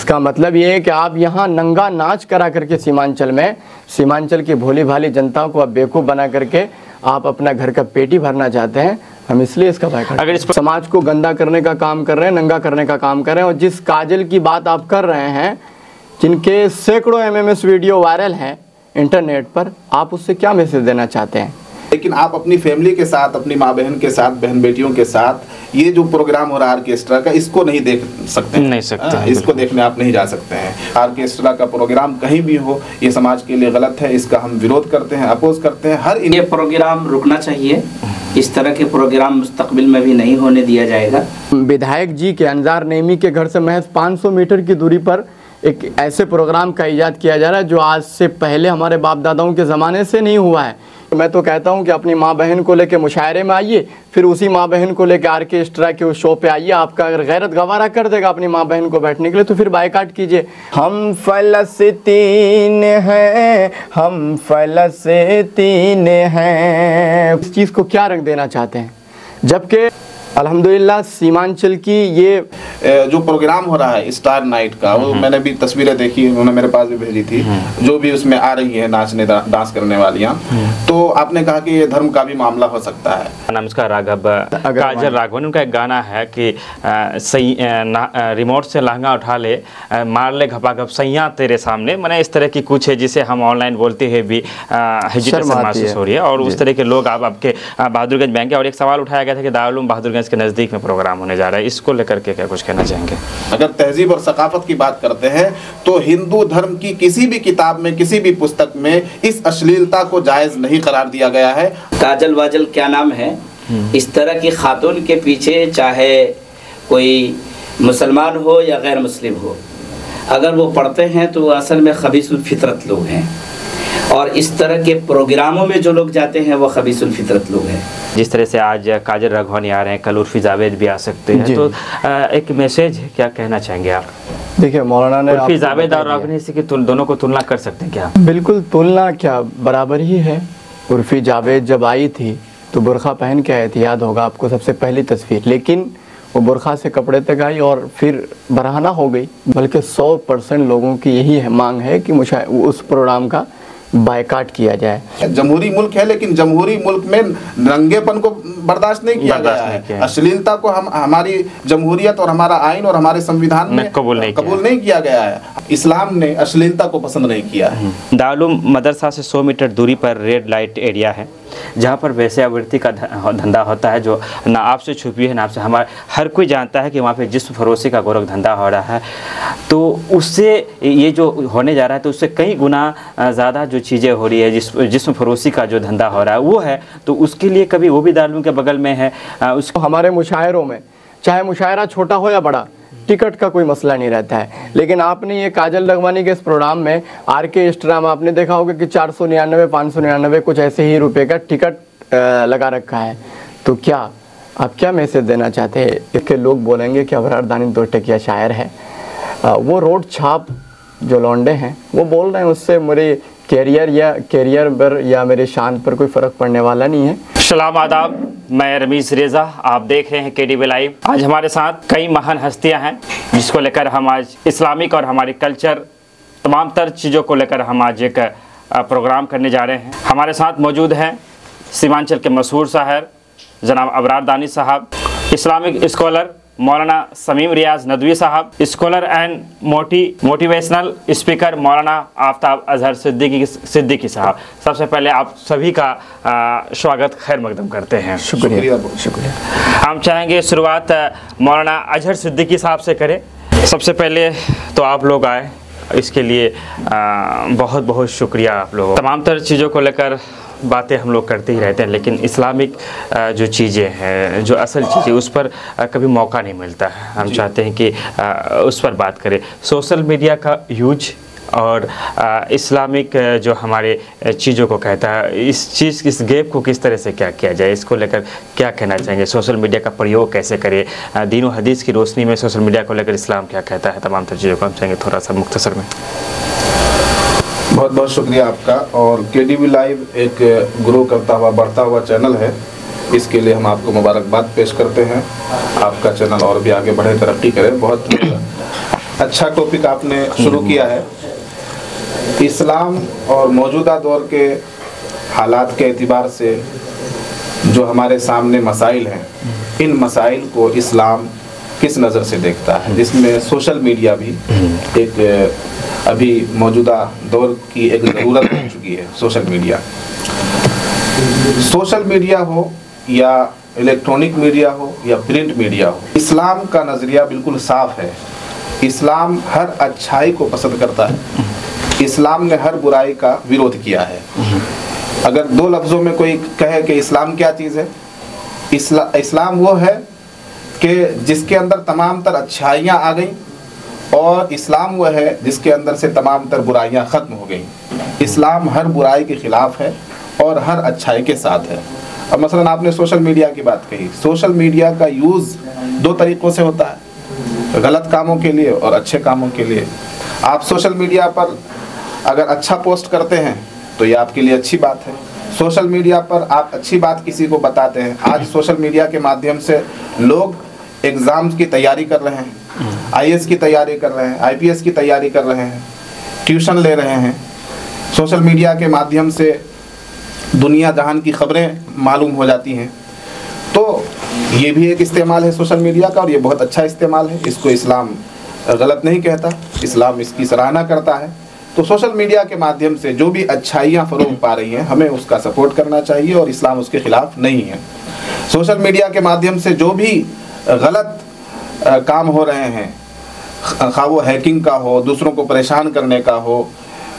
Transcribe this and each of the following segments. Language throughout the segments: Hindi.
इसका मतलब ये है कि आप यहाँ नंगा नाच करा करके सीमांचल की भोली भाली जनता को आप बेवकूफ़ बना करके आप अपना घर का पेटी भरना चाहते हैं। हम इसलिए इसका बाइकआउट। अगर इस समाज को गंदा करने का काम कर रहे हैं, नंगा करने का काम कर रहे हैं, और जिस काजल की बात आप कर रहे हैं, जिनके सैकड़ों MMS वीडियो वायरल हैं इंटरनेट पर, आप उससे क्या मैसेज देना चाहते हैं? लेकिन आप अपनी फैमिली के साथ, अपनी माँ बहन के साथ, बहन बेटियों के साथ ये जो प्रोग्राम हो रहा है ऑर्केस्ट्रा का, इसको नहीं देख सकते, नहीं सकते, इसको देखने आप नहीं जा सकते हैं। ऑर्केस्ट्रा का प्रोग्राम कहीं भी हो, ये समाज के लिए गलत है, इसका हम विरोध करते हैं, अपोज करते हैं। हर ये प्रोग्राम रुकना चाहिए, इस तरह के प्रोग्राम मुस्तकबिल में भी नहीं होने दिया जाएगा। विधायक जी के अंजार नेमी के घर से महज 500 मीटर की दूरी पर एक ऐसे प्रोग्राम का इजाद किया जा रहा है जो आज से पहले हमारे बाप दादाओं के ज़माने से नहीं हुआ है। तो मैं तो कहता हूं कि अपनी माँ बहन को लेके मुशायरे में आइए, फिर उसी माँ बहन को लेके ऑर्केस्ट्रा के उस शो पे आइए। आपका अगर गैरत गवारा कर देगा अपनी माँ बहन को बैठने के लिए, तो फिर बाइकाट कीजिए। हम फ़लस्तीन हैं, हम फ़लस्तीन हैं, इस चीज़ को क्या रंग देना चाहते हैं? जबकि अल्हम्दुलिल्लाह सीमांचल की ये जो प्रोग्राम हो रहा है स्टार नाइट का, वो मैंने भी तस्वीरें देखी, उन्होंने मेरे पास भी भेजी थी, जो भी उसमें आ रही है नाचने डांस करने वालियाँ, तो आपने कहा कि ये धर्म का भी मामला हो सकता है। नमस्कार राघव, काजल राघवन, उनका एक गाना है कि रिमोट से लहंगा उठा ले, मार ले घपा घप सैया तेरे सामने, मैंने इस तरह की कुछ है जिसे हम ऑनलाइन बोलते हैं भी हेजिटेशन महसूस हो रही है। और उस तरह के लोग आप आपके बहादुरगंज बैंक, और एक सवाल उठाया गया था कि दारुल उलूम बहादुरगंज के नज़दीक में प्रोग्राम होने जा रहा है, इसको लेकर के क्या कुछ कहना चाहेंगे? अगर तहजीब और सकाफत की बात करते हैं तो हिंदू धर्म की किसी भी किताब में, किसी भी पुस्तक में इस अश्लीलता को जायज़ नहीं करार दिया गया है। काजल वाजल क्या नाम है, इस तरह की खातून के पीछे चाहे कोई मुसलमान हो या गैर मुस्लिम हो, अगर वो पढ़ते हैं तो असल में खबीसुल फितरत लोग हैं, और इस तरह के प्रोग्रामों में जो लोग जाते हैं वो खबीसुल फितरत लोग हैं। जिस तरह से आज काजल राघवानी आ रहे हैं, कल उर्फी जावेद भी आ सकते हैं, तो एक मैसेज क्या कहना चाहेंगे आप? देखिए मौलाना ने उर्फी जावेद और राघवानी से दोनों को तुलना कर सकते हैं क्या? बिल्कुल तुलना क्या, बराबर ही है। उर्फी जावेद जब आई थी तो बुरखा पहन के आई थी, याद होगा आपको, सबसे पहली तस्वीर, लेकिन वो बुरखा से कपड़े तक आई और फिर बरहना हो गई। बल्कि 100% लोगों की यही है, मांग है कि उस प्रोग्राम का बायकाट किया जाए। जमहूरी मुल्क है, लेकिन जमहूरी मुल्क में नंगेपन को बर्दाश्त नहीं किया गया है। अश्लीलता को हमारी जमहूरियत और हमारा आइन और हमारे संविधान में कबूल नहीं किया गया है। इस्लाम ने अश्लीलता को पसंद नहीं किया है। दारुल उलूम मदरसा से 100 मीटर दूरी पर रेड लाइट एरिया है, जहाँ पर वेश्यावृत्ति का धंधा होता है, जो ना आपसे छुपी है ना आपसे, हमारा हर कोई जानता है कि वहाँ पे जिस्म फरोशी का गोरख धंधा हो रहा है। तो उससे ये जो होने जा रहा है, तो उससे कई गुना ज़्यादा जो चीज़ें हो रही है, जिस्म फरोशी का जो धंधा हो रहा है वो है, तो उसके लिए कभी वो भी दारुल उलूम के बगल में है। उसको हमारे मुशायरों में, चाहे मुशायरा छोटा हो या बड़ा, टिकट का कोई मसला नहीं रहता है। लेकिन आपने ये काजल राघवानी के इस प्रोग्राम में ऑर्केस्ट्रा में आपने देखा होगा कि 499, 599 कुछ ऐसे ही रुपए का टिकट लगा रखा है। तो क्या आप क्या मैसेज देना चाहते हैं? इसके लोग बोलेंगे कि अबरार दानी 2 टकिया शायर है। वो रोड छाप जो लौंडे हैं वो बोल रहे हैं, उससे मेरे कैरियर पर या मेरे शान पर कोई फ़र्क पड़ने वाला नहीं है। सलाम आदाब, मैं रमीज़ रेज़ा, आप देख रहे हैं KDV लाइव। आज हमारे साथ कई महान हस्तियां हैं, जिसको लेकर हम आज इस्लामिक और हमारी कल्चर तमाम तर चीज़ों को लेकर हम आज एक प्रोग्राम करने जा रहे हैं। हमारे साथ मौजूद हैं सीमांचल के मशहूर शायर जनाब अबरार दानी साहब, इस्लामिक स्कॉलर मौलाना समीम रियाज नदवी साहब, स्कॉलर एंड मोटिवेशनल स्पीकर मौलाना आफ्ताब अजहर सिद्दीकी साहब। सबसे पहले आप सभी का स्वागत खैर मकदम करते हैं। शुक्रिया। हम चाहेंगे शुरुआत मौलाना अजहर सिद्दीकी साहब से करें। सबसे पहले तो आप लोग आए, इसके लिए बहुत बहुत शुक्रिया आप लोगों। तमाम तरह चीज़ों को लेकर बातें हम लोग करते ही रहते हैं, लेकिन इस्लामिक जो चीज़ें हैं, जो असल चीज़ें, उस पर कभी मौका नहीं मिलता है। हम चाहते हैं कि उस पर बात करें। सोशल मीडिया का यूज और इस्लामिक जो हमारे चीज़ों को कहता है, इस गैप को किस तरह से क्या किया जाए, इसको लेकर क्या कहना चाहेंगे? सोशल मीडिया का प्रयोग कैसे करें? दीन व हदीस की रोशनी में सोशल मीडिया को लेकर इस्लाम क्या कहता है? तमाम तर चीज़ों को हम चाहेंगे थोड़ा सा मुख्तसर में। बहुत बहुत शुक्रिया आपका। और KDV लाइव एक ग्रो करता हुआ, बढ़ता हुआ चैनल है, इसके लिए हम आपको मुबारकबाद पेश करते हैं। आपका चैनल और भी आगे बढ़े, तरक्की करे। बहुत अच्छा टॉपिक आपने शुरू किया है। इस्लाम और मौजूदा दौर के हालात के एतबार से जो हमारे सामने मसाइल हैं, इन मसाइल को इस्लाम किस नज़र से देखता है, जिसमें सोशल मीडिया भी एक अभी मौजूदा दौर की एक ज़रूरत हो चुकी है। सोशल मीडिया हो या इलेक्ट्रॉनिक मीडिया हो या प्रिंट मीडिया हो, इस्लाम का नज़रिया बिल्कुल साफ है। इस्लाम हर अच्छाई को पसंद करता है। इस्लाम ने हर बुराई का विरोध किया है। अगर दो लफ्ज़ों में कोई कहे कि इस्लाम क्या चीज़ है, इस्लाम वो है कि जिसके अंदर तमाम तर अच्छाइयाँ आ गई, और इस्लाम वो है जिसके अंदर से तमाम तर बुराइयाँ ख़त्म हो गई। इस्लाम हर बुराई के ख़िलाफ़ है और हर अच्छाई के साथ है। अब मसलन आपने सोशल मीडिया की बात कही। सोशल मीडिया का यूज़ दो तरीक़ों से होता है, गलत कामों के लिए और अच्छे कामों के लिए। आप सोशल मीडिया पर अगर अच्छा पोस्ट करते हैं तो ये आपके लिए अच्छी बात है। सोशल मीडिया पर आप अच्छी बात किसी को बताते हैं। आज सोशल मीडिया के माध्यम से लोग एग्ज़ाम्स की तैयारी कर रहे हैं, IAS की तैयारी कर रहे हैं, IPS की तैयारी कर रहे हैं, ट्यूशन ले रहे हैं। सोशल मीडिया के माध्यम से दुनिया जहान की खबरें मालूम हो जाती हैं। तो ये भी एक इस्तेमाल है सोशल मीडिया का, और ये बहुत अच्छा इस्तेमाल है। इसको इस्लाम गलत नहीं कहता, इस्लाम इसकी सराहना करता है। तो सोशल मीडिया के माध्यम से जो भी अच्छाइयाँ फ़रोग़ पा रही हैं, हमें उसका सपोर्ट करना चाहिए, और इस्लाम उसके ख़िलाफ़ नहीं है। सोशल मीडिया के माध्यम से जो भी गलत काम हो रहे हैं, खा वो हैकिंग का हो, दूसरों को परेशान करने का हो,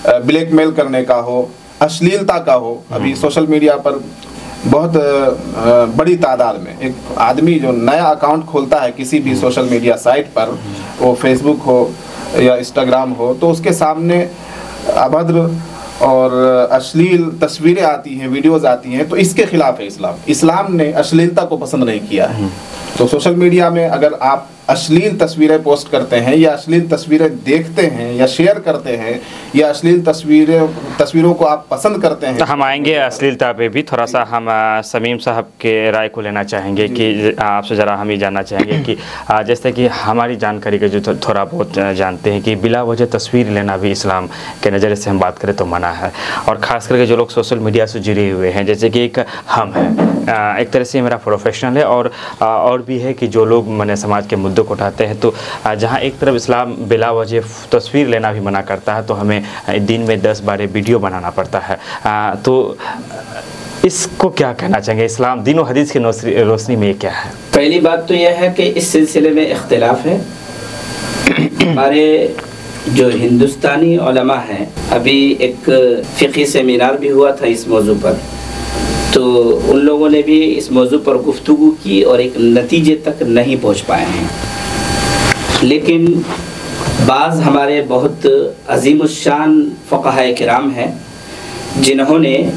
ब्लैकमेल करने का हो, अश्लीलता का हो। अभी सोशल मीडिया पर बहुत बड़ी तादाद में एक आदमी जो नया अकाउंट खोलता है किसी भी सोशल मीडिया साइट पर, वो फेसबुक हो या इंस्टाग्राम हो, तो उसके सामने अभद्र और अश्लील तस्वीरें आती हैं, वीडियोज़ आती हैं। तो इसके ख़िलाफ़ है इस्लाम। इस्लाम ने अश्लीलता को पसंद नहीं किया है। तो सोशल मीडिया में अगर आप अश्लील तस्वीरें पोस्ट करते हैं या अश्लील तस्वीरें देखते हैं या शेयर करते हैं या अश्लील तस्वीरों को आप पसंद करते हैं, तो हम आएंगे अश्लीलता पे भी। थोड़ा सा हम समीम साहब के राय को लेना चाहेंगे कि आपसे ज़रा हम ये जानना चाहेंगे कि जैसे कि हमारी जानकारी के जो थोड़ा बहुत जानते हैं कि बिला वजह तस्वीर लेना भी इस्लाम के नज़रिए से हम बात करें तो मना है। और ख़ास करके जो लोग सोशल मीडिया से जुड़े हुए हैं, जैसे कि एक हम हैं, एक तरह से मेरा प्रोफेशनल है, और भी है कि जो लोग मैंने समाज के मुद्दों को उठाते हैं, तो जहाँ एक तरफ इस्लाम बिला वजह तस्वीर लेना भी मना करता है, तो हमें दिन में 10-12 वीडियो बनाना पड़ता है। तो इसको क्या कहना चाहेंगे, इस्लाम दीन और हदीस की रोशनी में ये क्या है? पहली बात तो यह है कि इस सिलसिले में इख्तिलाफ है। हमारे जो हिंदुस्तानी उलमा हैं, अभी एक फ़िक़ही सेमिनार भी हुआ था इस मौजू पर, तो उन लोगों ने भी इस मौजू पर गुफ्तगू की और एक नतीजे तक नहीं पहुंच पाए हैं। लेकिन बाज़ हमारे बहुत अज़ीमुश्शान फ़क़हा किराम हैं जिन्होंने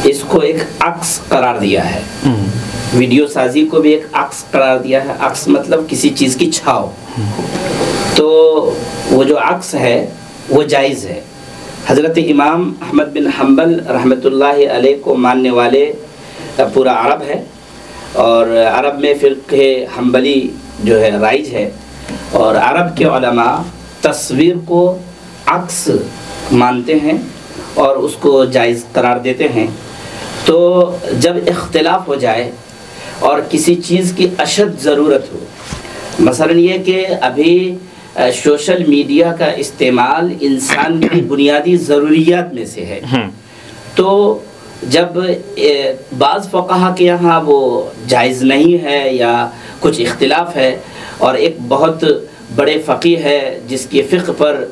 इसको एक अक्स करार दिया है। वीडियो साजी को भी एक अक्स करार दिया है। अक्स मतलब किसी चीज़ की छाव। तो वो जो अक्स है वो जायज़ है। हज़रत इमाम अहमद बिन हम्बल रहमतुल्लाहि अलैह को मानने वाले पूरा अरब है, और अरब में फ़िक़्हे हम्बली जो है राइज है, और अरब के उलमा तस्वीर को अक्स मानते हैं और उसको जायज़ करार देते हैं। तो जब इख्तिलाफ हो जाए और किसी चीज़ की अशद ज़रूरत हो, मसलन ये कि अभी सोशल मीडिया का इस्तेमाल इंसान की बुनियादी ज़रूरियात में से है, तो जब बाज़ फ़क़हा के यहाँ वो जायज़ नहीं है या कुछ इख्तिलाफ है, और एक बहुत बड़े फ़क़ीह है जिसकी फ़िक़्ह पर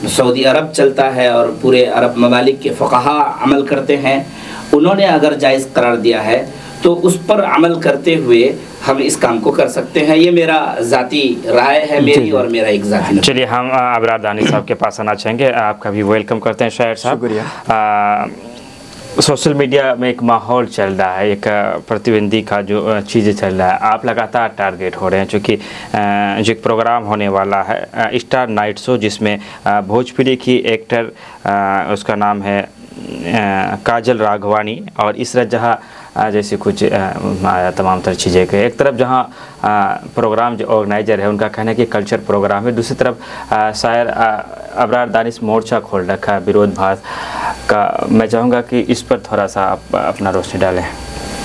सऊदी अरब चलता है और पूरे अरब ममालिक के फ़क़हा अमल करते हैं, उन्होंने अगर जायज़ करार दिया है तो उस पर अमल करते हुए हम इस काम को कर सकते हैं। ये मेरा ज़ाती राय है, मेरी और मेरा एक ज़ाती। चलिए हम अबरार दानी साहब के पास आना चाहेंगे। आपका भी वेलकम करते हैं शायर साहब। शुक्रिया। सोशल मीडिया में एक माहौल चल रहा है, एक प्रतिबंधी का जो चीज़ें चल रहा है, आप लगातार टारगेट हो रहे हैं, चूँकि जो एक प्रोग्राम होने वाला है स्टार नाइट शो, जिसमें भोजपुरी की एक्टर उसका नाम है काजल राघवानी और इसरत जहाँ जैसी कुछ तमाम तरह चीज़ें के। एक तरफ जहाँ प्रोग्राम जो ऑर्गेनाइजर है उनका कहना है कि कल्चर प्रोग्राम है, दूसरी तरफ शायर अबरार दानिश मोर्चा खोल रखा है विरोधाभास का। मैं चाहूँगा कि इस पर थोड़ा सा आप अपना रोशनी डालें।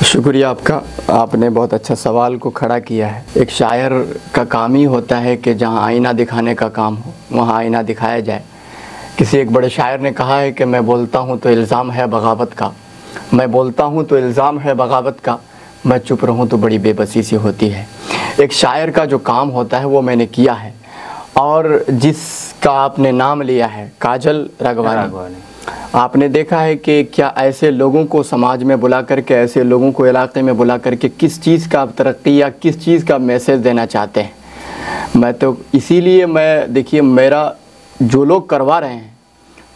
शुक्रिया आपका, आपने बहुत अच्छा सवाल को खड़ा किया है। एक शायर का काम ही होता है कि जहाँ आईना दिखाने का काम हो वहाँ आईना दिखाया जाए। किसी एक बड़े शायर ने कहा है कि मैं बोलता हूँ तो इल्ज़ाम है बगावत का, मैं बोलता हूँ तो इल्ज़ाम है बगावत का, मैं चुप रहूँ तो बड़ी बेबसी सी होती है। एक शायर का जो काम होता है वो मैंने किया है। और जिसका आपने नाम लिया है काजल राघवानी, आपने देखा है कि क्या ऐसे लोगों को समाज में बुला करके, ऐसे लोगों को इलाके में बुला करके किस चीज़ का आप तरक्की या किस चीज़ का मैसेज देना चाहते हैं। मैं तो इसीलिए देखिए मेरा जो लोग करवा रहे हैं,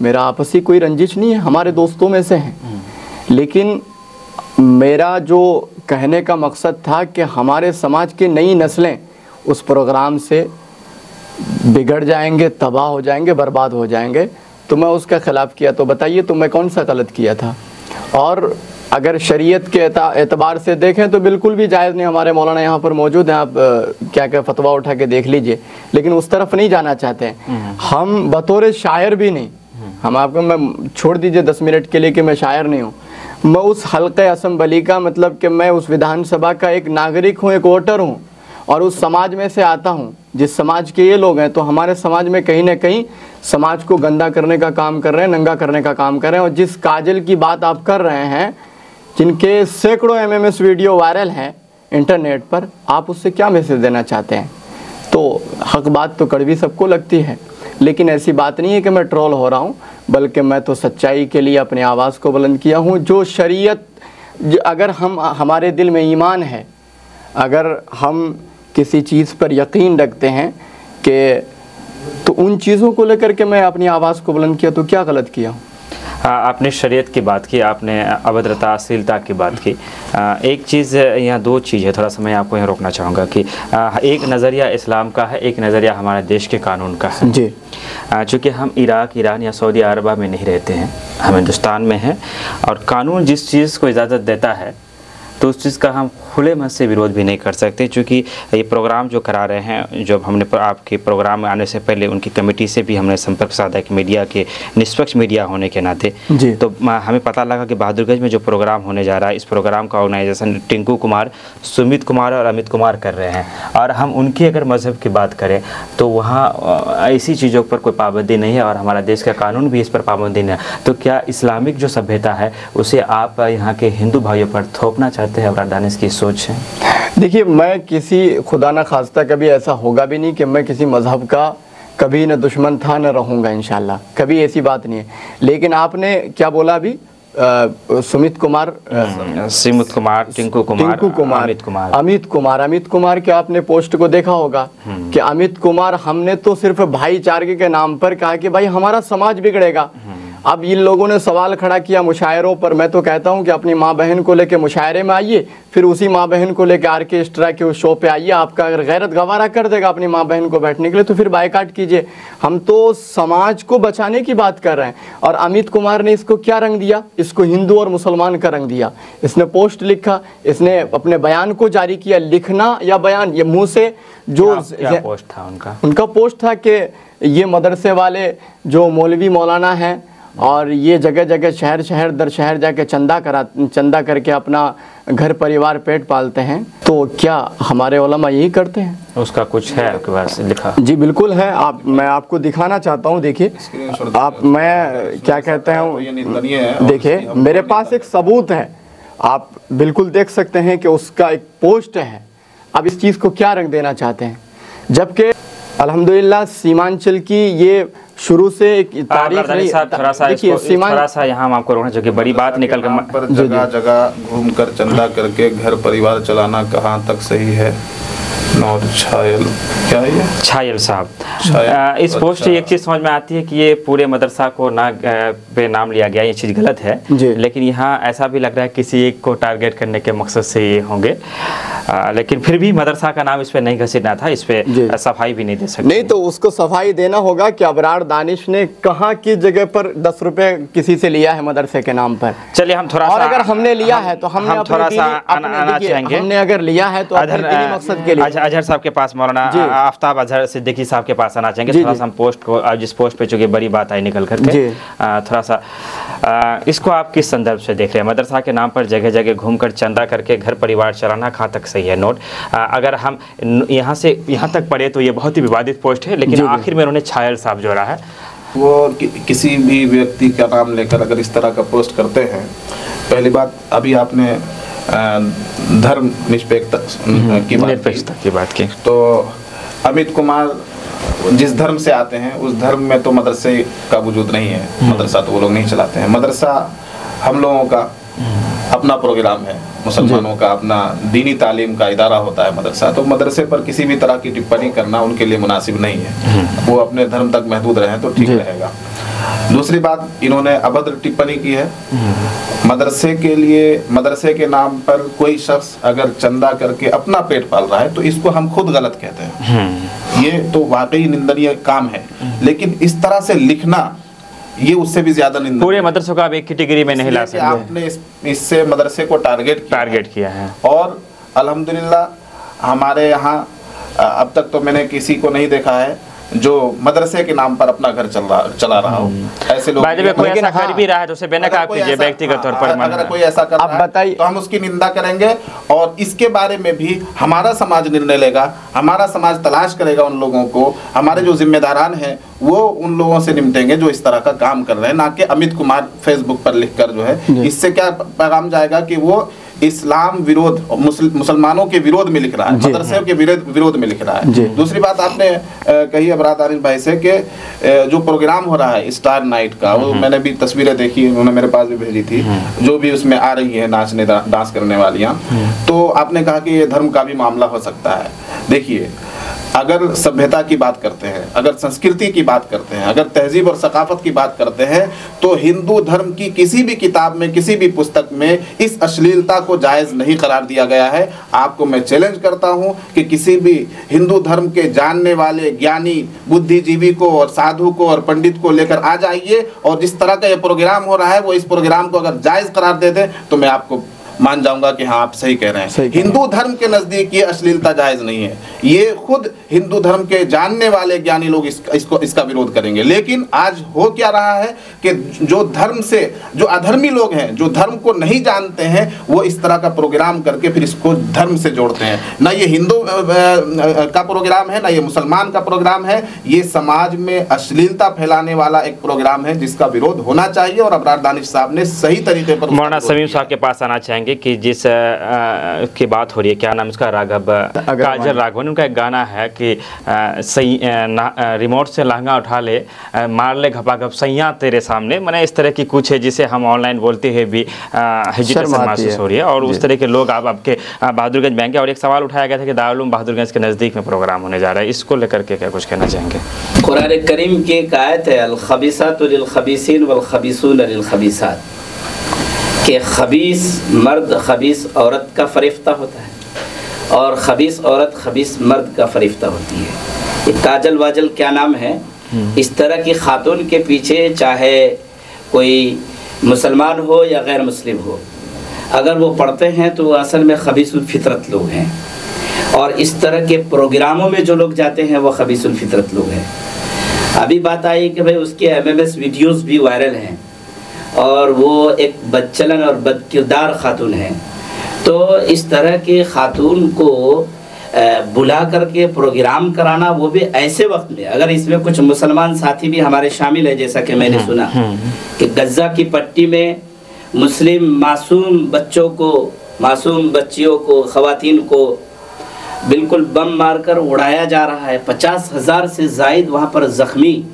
मेरा आपसी कोई रंजिश नहीं है, हमारे दोस्तों में से हैं, लेकिन मेरा जो कहने का मकसद था कि हमारे समाज की नई नस्लें उस प्रोग्राम से बिगड़ जाएंगे, तबाह हो जाएंगे, बर्बाद हो जाएंगे, तो मैं उसका ख़िलाफ़ किया। तो बताइए तो मैं कौन सा गलत किया था। और अगर शरीयत के एतबार से देखें तो बिल्कुल भी जायज़ नहीं। हमारे मौलाना यहाँ पर मौजूद हैं, आप क्या क्या फतवा उठा के देख लीजिए, लेकिन उस तरफ नहीं जाना चाहते हैं हम। बतौर शायर भी नहीं, हम आपको, मैं छोड़ दीजिए 10 मिनट के लिए कि मैं शायर नहीं हूँ, मैं उस हल्क़े असम्बली का, मतलब कि मैं उस विधानसभा का एक नागरिक हूँ, एक वोटर हूँ, और उस समाज में से आता हूँ जिस समाज के ये लोग हैं। तो हमारे समाज में कहीं ना कहीं समाज को गंदा करने का काम कर रहे हैं, नंगा करने का काम कर रहे हैं। और जिस काजल की बात आप कर रहे हैं, जिनके सैकड़ों MMS वीडियो वायरल हैं इंटरनेट पर, आप उससे क्या मैसेज देना चाहते हैं। तो हक बात तो कड़वी सबको लगती है, लेकिन ऐसी बात नहीं है कि मैं ट्रोल हो रहा हूँ, बल्कि मैं तो सच्चाई के लिए अपनी आवाज़ को बुलंद किया हूँ। जो शरीयत, अगर हमारे दिल में ईमान है, अगर हम किसी चीज़ पर यकीन रखते हैं कि, तो उन चीज़ों को लेकर के मैं अपनी आवाज़ को बुलंद किया, तो क्या गलत किया हूँ। आपने शरीयत की बात की, आपने अभद्रता अश्लीलता की बात की। एक चीज़ यहाँ, दो चीज़ है, थोड़ा सा मैं आपको यहाँ रोकना चाहूँगा कि एक नज़रिया इस्लाम का है, एक नज़रिया हमारे देश के कानून का है जी। चूँकि हम इराक, ईरान या सऊदी अरब में नहीं रहते हैं, हम हिंदुस्तान में हैं, और कानून जिस चीज़ को इजाज़त देता है तो उस चीज़ का हम खुले मन से विरोध भी नहीं कर सकते। क्योंकि ये प्रोग्राम जो करा रहे हैं, जब हमने आपके प्रोग्राम में आने से पहले उनकी कमेटी से भी हमने संपर्क साधा कि मीडिया के निष्पक्ष मीडिया होने के नाते, तो हमें पता लगा कि बहादुरगंज में जो प्रोग्राम होने जा रहा है, इस प्रोग्राम का ऑर्गेनाइजेशन टिंकू कुमार, सुमित कुमार और अमित कुमार कर रहे हैं। और हम उनकी अगर मज़हब की बात करें तो वहाँ ऐसी चीज़ों पर कोई पाबंदी नहीं है, और हमारा देश का कानून भी इस पर पाबंदी नहीं है। तो क्या इस्लामिक जो सभ्यता है उसे आप यहाँ के हिंदू भाइयों पर थोपना चाहते हैं? अबरार दानिश की सोच है। देखिए, मैं किसी, खुदा ना खास्ता कभी ऐसा होगा भी नहीं कि मैं किसी मज़हब का कभी न दुश्मन था न रहूँगा, इंशाल्लाह कभी ऐसी बात नहीं है। लेकिन आपने क्या बोला अभी, सुमित कुमार, टिंकू कुमार, अमित कुमार के आपने पोस्ट को देखा होगा कि अमित कुमार, हमने तो सिर्फ भाईचारे के नाम पर कहा कि भाई हमारा समाज बिगड़ेगा। अब इन लोगों ने सवाल खड़ा किया मुशायरों पर। मैं तो कहता हूं कि अपनी माँ बहन को लेके मुशायरे में आइए, फिर उसी माँ बहन को लेके आर्केस्ट्रा के उस शो पे आइए। आपका अगर गैरत गवारा कर देगा अपनी माँ बहन को बैठने के लिए, तो फिर बायकाट कीजिए। हम तो समाज को बचाने की बात कर रहे हैं। और अमित कुमार ने इसको क्या रंग दिया, इसको हिंदू और मुसलमान का रंग दिया। इसने पोस्ट लिखा, इसने अपने बयान को जारी किया। लिखना या बयान, ये मुँह से जो क्या पोस्ट था उनका पोस्ट था कि ये मदरसे वाले जो मौलवी मौलाना हैं, और ये जगह जगह शहर दर शहर जाके चंदा करके अपना घर परिवार पेट पालते हैं। तो क्या हमारे उलमा यही करते हैं? उसका कुछ है आपके पास लिखा? जी बिल्कुल है। मैं आपको दिखाना चाहता हूँ। देखिए आप, मैं क्या कहते हैं, देखिए मेरे पास एक सबूत है, आप बिल्कुल देख सकते हैं कि उसका एक पोस्ट है। अब इस चीज़ को क्या रंग देना चाहते हैं, जबकि अल्हम्दुलिल्लाह सीमांचल की ये शुरू से एक तारीख नहीं। देखिए थोड़ा सा यहाँ हम आपको रोकना चाहिए, बड़ी बात निकल कर जगह जगह घूमकर चंदा करके घर परिवार चलाना कहाँ तक सही है? नौर छायल, क्या है ये? छायल साहब। इस पोस्ट से एक चीज़ समझ में आती है कि ये पूरे मदरसा को ना पे नाम लिया गया, ये चीज़ गलत है, लेकिन यहाँ ऐसा भी लग रहा है किसी एक को टारगेट करने के मकसद से ये होंगे, लेकिन फिर भी मदरसा का नाम इस पर नहीं घसीटना था, इस पर सफाई भी नहीं दे सकते। नहीं तो उसको सफाई देना होगा कि अबरार दानिश ने कहाँ की जगह पर 10 रुपए किसी से लिया है मदरसे के नाम पर। चलिए हम थोड़ा और अगर हमने लिया है तो हम थोड़ा सा आना चाहेंगे। हमने अगर लिया है तो अपने मकसद के लिए अजहर साहब के पास, मौलाना आफ्ताब अजहर सिद्दीकी साहब के पास आना चाहेंगे। थोड़ा सा हम पोस्ट को, जिस पोस्ट पे चूंकि बड़ी बात आई निकल करके, थोड़ा सा इसको आप किस संदर्भ से देख रहे हैं? मदरसा के नाम पर जगह जगह घूमकर चंदा करके घर परिवार चलाना कहाँ तक सही है? नोट अगर हम यहाँ से यहाँ तक पढ़े तो ये बहुत ही विवादित पोस्ट है, लेकिन आखिर में उन्होंने छायल साहब जोड़ा है। वो किसी भी व्यक्ति का नाम लेकर अगर इस तरह का पोस्ट करते हैं, पहली बात अभी आपने धर्म निरपेक्षता की बात की, तो अमित कुमार जिस धर्म से आते हैं उस धर्म में तो मदरसे का वजूद नहीं है, मदरसा तो वो लोग नहीं चलाते हैं। मदरसा हम लोगों का अपना प्रोग्राम है, मुसलमानों का अपना दीनी तालीम का इदारा होता है मदरसा, तो मदरसे पर किसी भी तरह की टिप्पणी करना उनके लिए मुनासिब नहीं है। वो अपने धर्म तक महदूद रहें तो ठीक रहेगा। दूसरी बात, इन्होंने अभद्र टिप्पणी की है। मदरसे के लिए, मदरसे के नाम पर कोई शख्स अगर चंदा करके अपना पेट पाल रहा है तो इसको हम खुद गलत कहते हैं। ये तो वाकई निंदनीय काम है, लेकिन इस तरह से लिखना ये उससे भी ज्यादा निंदनीय। पूरे मदरसों को आप एक कैटेगरी में नहीं ला सकते। आपने इससे मदरसे को टारगेट किया है। और अल्हम्दुलिल्लाह हमारे यहाँ अब तक तो मैंने किसी को नहीं देखा है जो मदरसे के नाम पर अपना घर चला रहा हो। ऐसे लोग कोई ऐसा कर भी रहा है तो उसे बेनकाब कीजिए व्यक्तिगत तौर पर। अगर कोई ऐसा कर रहा है तो हम उसकी निंदा करेंगे और इसके बारे में भी हमारा समाज निर्णय लेगा, हमारा समाज तलाश करेगा उन लोगों को। हमारे जो जिम्मेदारान हैं वो उन लोगों से निपटेंगे जो इस तरह का काम कर रहे हैं, ना कि अमित कुमार फेसबुक पर लिखकर जो है। इससे क्या पैगाम जाएगा कि वो इस्लाम विरोध, मुसलमानों के विरोध में लिख रहा है, मदरसे के विरोध में लिख रहा है। दूसरी बात आपने कही अबरार दानिश भाई से कि जो प्रोग्राम हो रहा है स्टार नाइट का, वो मैंने भी तस्वीरें देखी, उन्होंने मेरे पास भी भेजी थी, जो भी उसमें आ रही है नाचने डांस करने वालियां, तो आपने कहा कि ये धर्म का भी मामला हो सकता है। देखिए, अगर सभ्यता की बात करते हैं, अगर संस्कृति की बात करते हैं, अगर तहजीब और सकाफत की बात करते हैं, तो हिंदू धर्म की किसी भी किताब में, किसी भी पुस्तक में इस अश्लीलता को जायज़ नहीं करार दिया गया है। आपको मैं चैलेंज करता हूं कि किसी भी हिंदू धर्म के जानने वाले ज्ञानी बुद्धिजीवी को और साधु को और पंडित को लेकर आ जाइए, और जिस तरह का ये प्रोग्राम हो रहा है वो इस प्रोग्राम को अगर जायज़ करार दे दे तो मैं आपको मान जाऊंगा कि हाँ आप सही कह रहे हैं। हिंदू धर्म के नजदीक ये अश्लीलता जायज नहीं है। ये खुद हिंदू धर्म के जानने वाले ज्ञानी लोग इसका विरोध करेंगे। लेकिन आज हो क्या रहा है कि जो धर्म से, जो अधर्मी लोग हैं, जो धर्म को नहीं जानते हैं, वो इस तरह का प्रोग्राम करके फिर इसको धर्म से जोड़ते हैं। ना ये हिंदू का प्रोग्राम है, ना ये मुसलमान का प्रोग्राम है। ये समाज में अश्लीलता फैलाने वाला एक प्रोग्राम है जिसका विरोध होना चाहिए, और अबरार दानिश साहब ने सही तरीके पर। मौलाना समीम साहब के पास आना चाहेंगे कि जिस की बात हो रही है, क्या नाम इसका, काजल राघवन, उनका एक गाना है कि रिमोट से लहंगा उठा ले, मार ले घपाघप सैया तेरे सामने। मैंने इस तरह की कुछ है जिसे हम ऑनलाइन बोलते हैं भी हेजिटेशन महसूस हो रही है। और उस तरह के लोग आप आपके बहादुरगंज बैंक, और एक सवाल उठाया गया था कि दारुल उलूम बहादुरगंज के नज़दीक में प्रोग्राम होने जा रहा है, इसको लेकर के क्या कुछ कहना चाहेंगे? कुरान करीम की एक आयत है, अल खबीसातु लिल खबीसीन वल खबीसून लिल खबीसात, कि खबीस मर्द खबीस औरत का फरिश्ता होता है और खबीस औरत खबीस मर्द का फरिश्ता होती है। ये काजल वाजल क्या नाम है, इस तरह की खातून के पीछे चाहे कोई मुसलमान हो या गैर मुस्लिम हो, अगर वो पढ़ते हैं तो असल में खबीसुल फितरत लोग हैं। और इस तरह के प्रोग्रामों में जो लोग जाते हैं वो खबीसुल फितरत लोग हैं। अभी बात आई कि भाई उसके MMS वीडियोस भी वायरल हैं और वो एक बदचलन और बदकिरदार खातून है। तो इस तरह के खातून को बुला करके प्रोग्राम कराना, वो भी ऐसे वक्त में, अगर इसमें कुछ मुसलमान साथी भी हमारे शामिल है, जैसा कि मैंने सुना कि गज़ा की पट्टी में मुस्लिम मासूम बच्चों को, मासूम बच्चियों को, ख़वातीन को बिल्कुल बम मारकर उड़ाया जा रहा है। 50,000 से ज़ायद वहाँ पर ज़ख्मी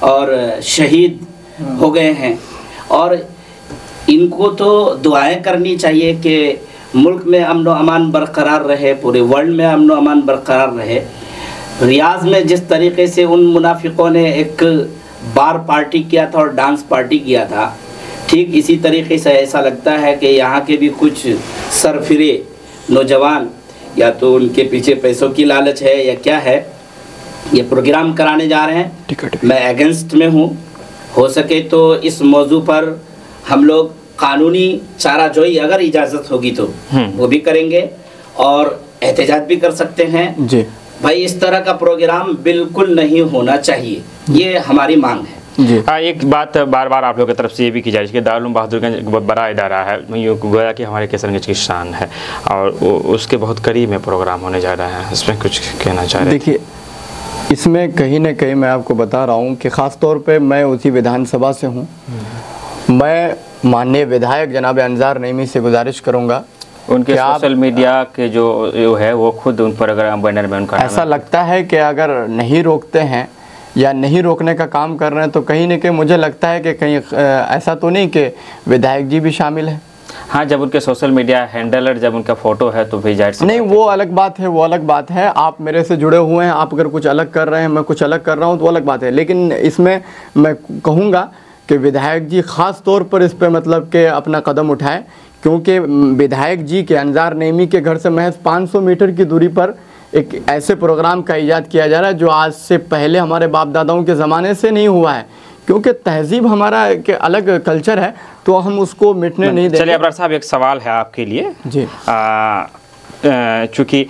और शहीद हो गए हैं। और इनको तो दुआएं करनी चाहिए कि मुल्क में अमन व अमान बरकरार रहे, पूरे वर्ल्ड में अमन व अमान बरकरार रहे। रियाज में जिस तरीके से उन मुनाफिकों ने एक बार पार्टी किया था और डांस पार्टी किया था, ठीक इसी तरीके से ऐसा लगता है कि यहाँ के भी कुछ सरफिरे नौजवान, या तो उनके पीछे पैसों की लालच है या क्या है, ये प्रोग्राम कराने जा रहे हैं। मैं अगेंस्ट में हूँ। हो सके तो इस मौजू पर हम लोग कानूनी चाराजोई अगर इजाज़त होगी तो वो भी करेंगे और एहतजाज भी कर सकते हैं जी। भाई इस तरह का प्रोग्राम बिल्कुल नहीं होना चाहिए, ये हमारी मांग है जी। एक बात बार बार आप लोगों की तरफ से ये भी की जा रही है कि दारुल उलूम बहादुरगंज बहुत बड़ा इदारा है, गोया कि हमारे किशनगंज की शान है और उसके बहुत करीब में प्रोग्राम होने जा रहा है, इसमें कुछ कहना चाह रहे हैं? देखिए, इसमें कहीं ना कहीं मैं आपको बता रहा हूँ कि ख़ास तौर पे मैं उसी विधानसभा से हूँ। मैं माननीय विधायक जनाब अंजार नईमी से गुजारिश करूँगा उनके सोशल मीडिया के जो है वो खुद उन पर अगर बैनर में उनका ऐसा लगता है कि अगर नहीं रोकते हैं या नहीं रोकने का काम कर रहे हैं तो कहीं ना कहीं मुझे लगता है कि कहीं ऐसा तो नहीं कि विधायक जी भी शामिल है। हाँ, जब उनके सोशल मीडिया हैंडलर जब उनका फोटो है तो भी जाहिर सी नहीं, वो अलग बात है, वो अलग बात है। आप मेरे से जुड़े हुए हैं, आप अगर कुछ अलग कर रहे हैं, मैं कुछ अलग कर रहा हूँ तो अलग बात है। लेकिन इसमें मैं कहूँगा कि विधायक जी ख़ास तौर पर इस पर मतलब कि अपना कदम उठाए, क्योंकि विधायक जी के अंजार नईमी के घर से महज 500 मीटर की दूरी पर एक ऐसे प्रोग्राम का इजाद किया जा रहा है जो आज से पहले हमारे बाप दादाओं के ज़माने से नहीं हुआ है। क्योंकि तहजीब हमारा एक अलग कल्चर है तो हम उसको मिटने नहीं देंगे। चलिए अबरार साहब, एक सवाल है आपके लिए जी। चूँकि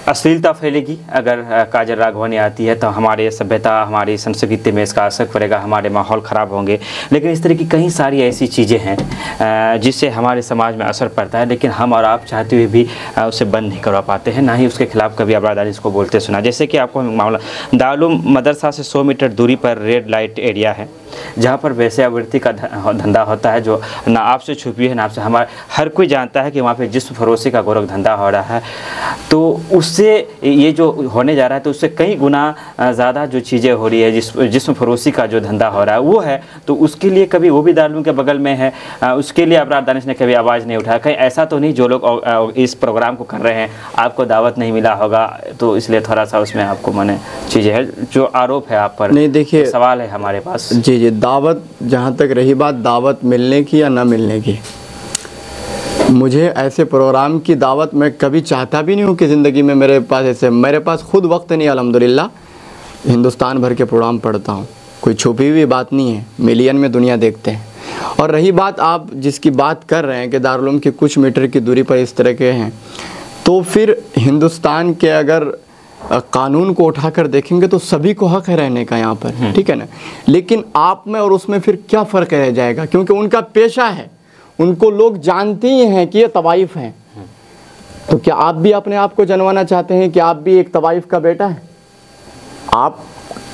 अश्लीलता फैलेगी अगर काजल राघवानी आती है तो हमारे सभ्यता, हमारी संस्कृति में इसका असर पड़ेगा, हमारे माहौल ख़राब होंगे। लेकिन इस तरह की कई सारी ऐसी चीज़ें हैं जिससे हमारे समाज में असर पड़ता है, लेकिन हम और आप चाहते हुए भी उसे बंद नहीं करवा पाते हैं, ना ही उसके खिलाफ कभी अबरार दानिश को बोलते सुना। जैसे कि आपको मामला दारुल उलूम मदरसा से 100 मीटर दूरी पर रेड लाइट एरिया है जहाँ पर वेश्यावृत्ति का धंधा होता है, जो ना आपसे छुपी है ना आपसे, हमारा हर कोई जानता है कि वहाँ पे जिस्म फरोशी का गोरख धंधा हो रहा है। तो उससे ये जो होने जा रहा है तो उससे कई गुना ज़्यादा जो चीज़ें हो रही है, जिस्म फरोशी का जो धंधा हो रहा है वो है, तो उसके लिए कभी वो भी दारुल उलूम के बगल में है, उसके लिए अबरार दानिश ने कभी आवाज़ नहीं उठाया। कहीं ऐसा तो नहीं जो लोग इस प्रोग्राम को कर रहे हैं आपको दावत नहीं मिला होगा तो इसलिए थोड़ा सा उसमें आपको माने चीज़ें है जो आरोप है आप पर? नहीं, देखिए, सवाल है हमारे पास। जी जी, दावत, जहाँ तक रही बात दावत मिलने की या ना मिलने की, मुझे ऐसे प्रोग्राम की दावत मैं कभी चाहता भी नहीं हूँ कि ज़िंदगी में मेरे पास खुद वक्त नहीं। अल्हम्दुलिल्लाह हिंदुस्तान भर के प्रोग्राम पढ़ता हूँ, कोई छुपी हुई बात नहीं है, मिलियन में दुनिया देखते हैं। और रही बात आप जिसकी बात कर रहे हैं कि दारुल उलूम की कुछ मीटर की दूरी पर इस तरह के हैं, तो फिर हिंदुस्तान के अगर कानून को उठाकर देखेंगे तो सभी को हक है रहने का यहाँ पर, ठीक है ना। लेकिन आप में और उसमें फिर क्या फ़र्क रह जाएगा, क्योंकि उनका पेशा है, उनको लोग जानते ही हैं कि ये तवाइफ हैं। तो क्या आप भी अपने आप को जनवाना चाहते हैं कि आप भी एक तवाइफ का बेटा है? आप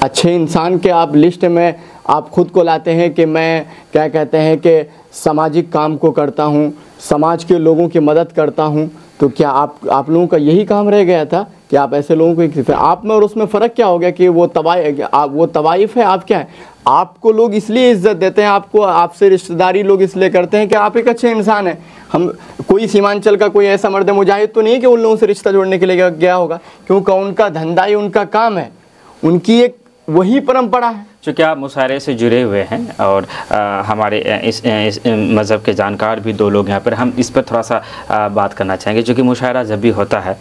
अच्छे इंसान के आप लिस्ट में आप खुद को लाते हैं कि मैं क्या कहते हैं कि सामाजिक काम को करता हूँ, समाज के लोगों की मदद करता हूँ। तो क्या आप लोगों का यही काम रह गया था कि आप ऐसे लोगों को, आप में और उसमें फ़र्क क्या हो गया कि वो तवाइफ है, आप क्या है? आपको लोग इसलिए इज्जत देते हैं, आपसे रिश्तेदारी लोग इसलिए करते हैं कि आप एक अच्छे इंसान हैं। हम कोई सीमांचल का कोई ऐसा मर्द मुजाहिद तो नहीं कि उन लोगों से रिश्ता जोड़ने के लिए गया होगा, क्योंकि उनका धंधा ही उनका काम है, उनकी एक वही परंपरा है। चूँकि आप मुशायरे से जुड़े हुए हैं और हमारे इस मज़हब के जानकार भी दो लोग यहाँ पर, हम इस पर थोड़ा सा बात करना चाहेंगे। चूँकि मुशायरा जब भी होता है,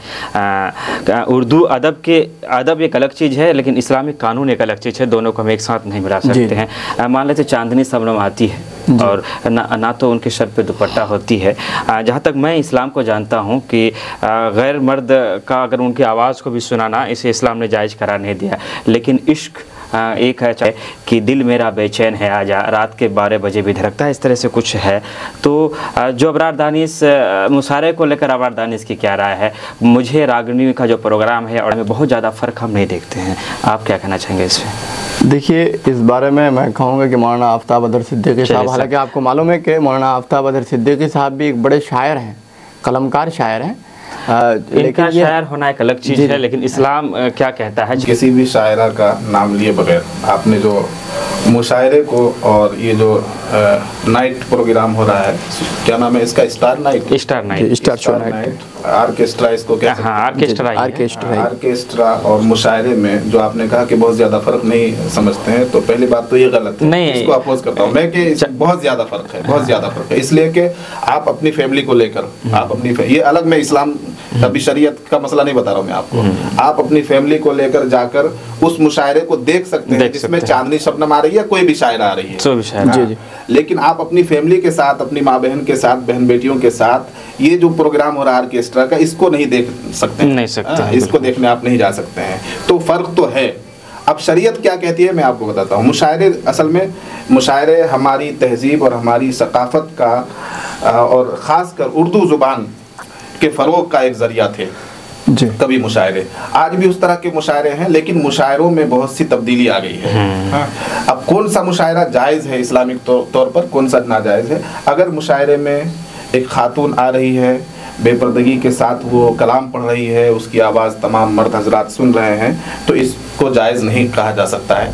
उर्दू अदब एक अलग चीज़ है लेकिन इस्लामिक कानून एक अलग चीज़ है, दोनों को हम एक साथ नहीं मिला सकते हैं। मान लेते चांदनी शबनम आती है और ना तो उनके सर पे दुपट्टा होती है। जहाँ तक मैं इस्लाम को जानता हूँ कि गैर मर्द का अगर उनकी आवाज़ को भी सुनाना इसे इस्लाम ने जायज़ करार नहीं दिया। लेकिन इश्क एक है चाहे कि दिल मेरा बेचैन है आजा, रात के 12 बजे भी धड़कता है, इस तरह से कुछ है। तो जो अबरार दानिश मुशायरे को लेकर अबरार दानिश की क्या राय है? मुझे रागनी का जो प्रोग्राम है और में बहुत ज़्यादा फ़र्क हम नहीं देखते हैं, आप क्या कहना चाहेंगे इसमें? देखिए, इस बारे में मैं कहूँगा कि मौलाना आफ्ताब अदर सिद्दीकी साहब, हालांकि आपको मालूम है कि मौलाना आफ्ताब अदर सिद्दीकी साहब भी एक बड़े शायर हैं, कलमकार शायर हैं। लेकिन शायर होना एक अलग चीज़ है, लेकिन इस्लाम क्या कहता है? किसी भी शायरा का नाम लिए बगैर आपने जो मुशायरे को और ये जो नाइट प्रोग्राम हो रहा है, क्या नाम है इसका, star night, star show night, orchestra इसको क्या, आर्केस्ट्रा और मुशायरे में जो आपने कहा कि बहुत ज्यादा फर्क नहीं समझते हैं, तो पहली बात तो ये गलत है, नहीं, इसको अपोज करता हूँ मैं कि बहुत ज्यादा फर्क है, बहुत ज्यादा फर्क है। इसलिए कि आप अपनी फैमिली को लेकर, आप अपनी ये अलग, मैं इस्लाम अभी शरीयत का मसला नहीं बता रहा हूँ मैं आपको, आप अपनी फैमिली को लेकर जाकर उस मुशायरे को देख सकते हैं जिसमें चांदनी शबनम आ रही है, कोई भी शायरा आ रही है, लेकिन आप अपनी फैमिली के साथ, अपनी माँ बहन के साथ, बहन बेटियों के साथ ये जो प्रोग्राम हो रहा है ऑर्केस्ट्रा का, इसको नहीं देख सकते, इसको देखने आप नहीं जा सकते हैं। तो फर्क तो है। अब शरीयत क्या कहती है मैं आपको बताता हूँ। मुशायरे, असल में मुशायरे हमारी तहजीब और हमारी सकाफत का और ख़ासकर उर्दू ज़ुबान के फ़रोग़ का एक ज़रिया थे कभी मुशायरे। आज भी उस तरह के मुशायरे हैं, लेकिन मुशायरों में बहुत सी तब्दीली आ गई है। अब कौन सा मुशायरा जायज़ है इस्लामिक तौर पर, कौन सा नाजायज़ है? अगर मुशायरे में एक खातून आ रही है, बेपर्दगी के साथ वो कलाम पढ़ रही है, उसकी आवाज़ तमाम मर्द हजरात सुन रहे हैं, तो इसको जायज़ नहीं कहा जा सकता है।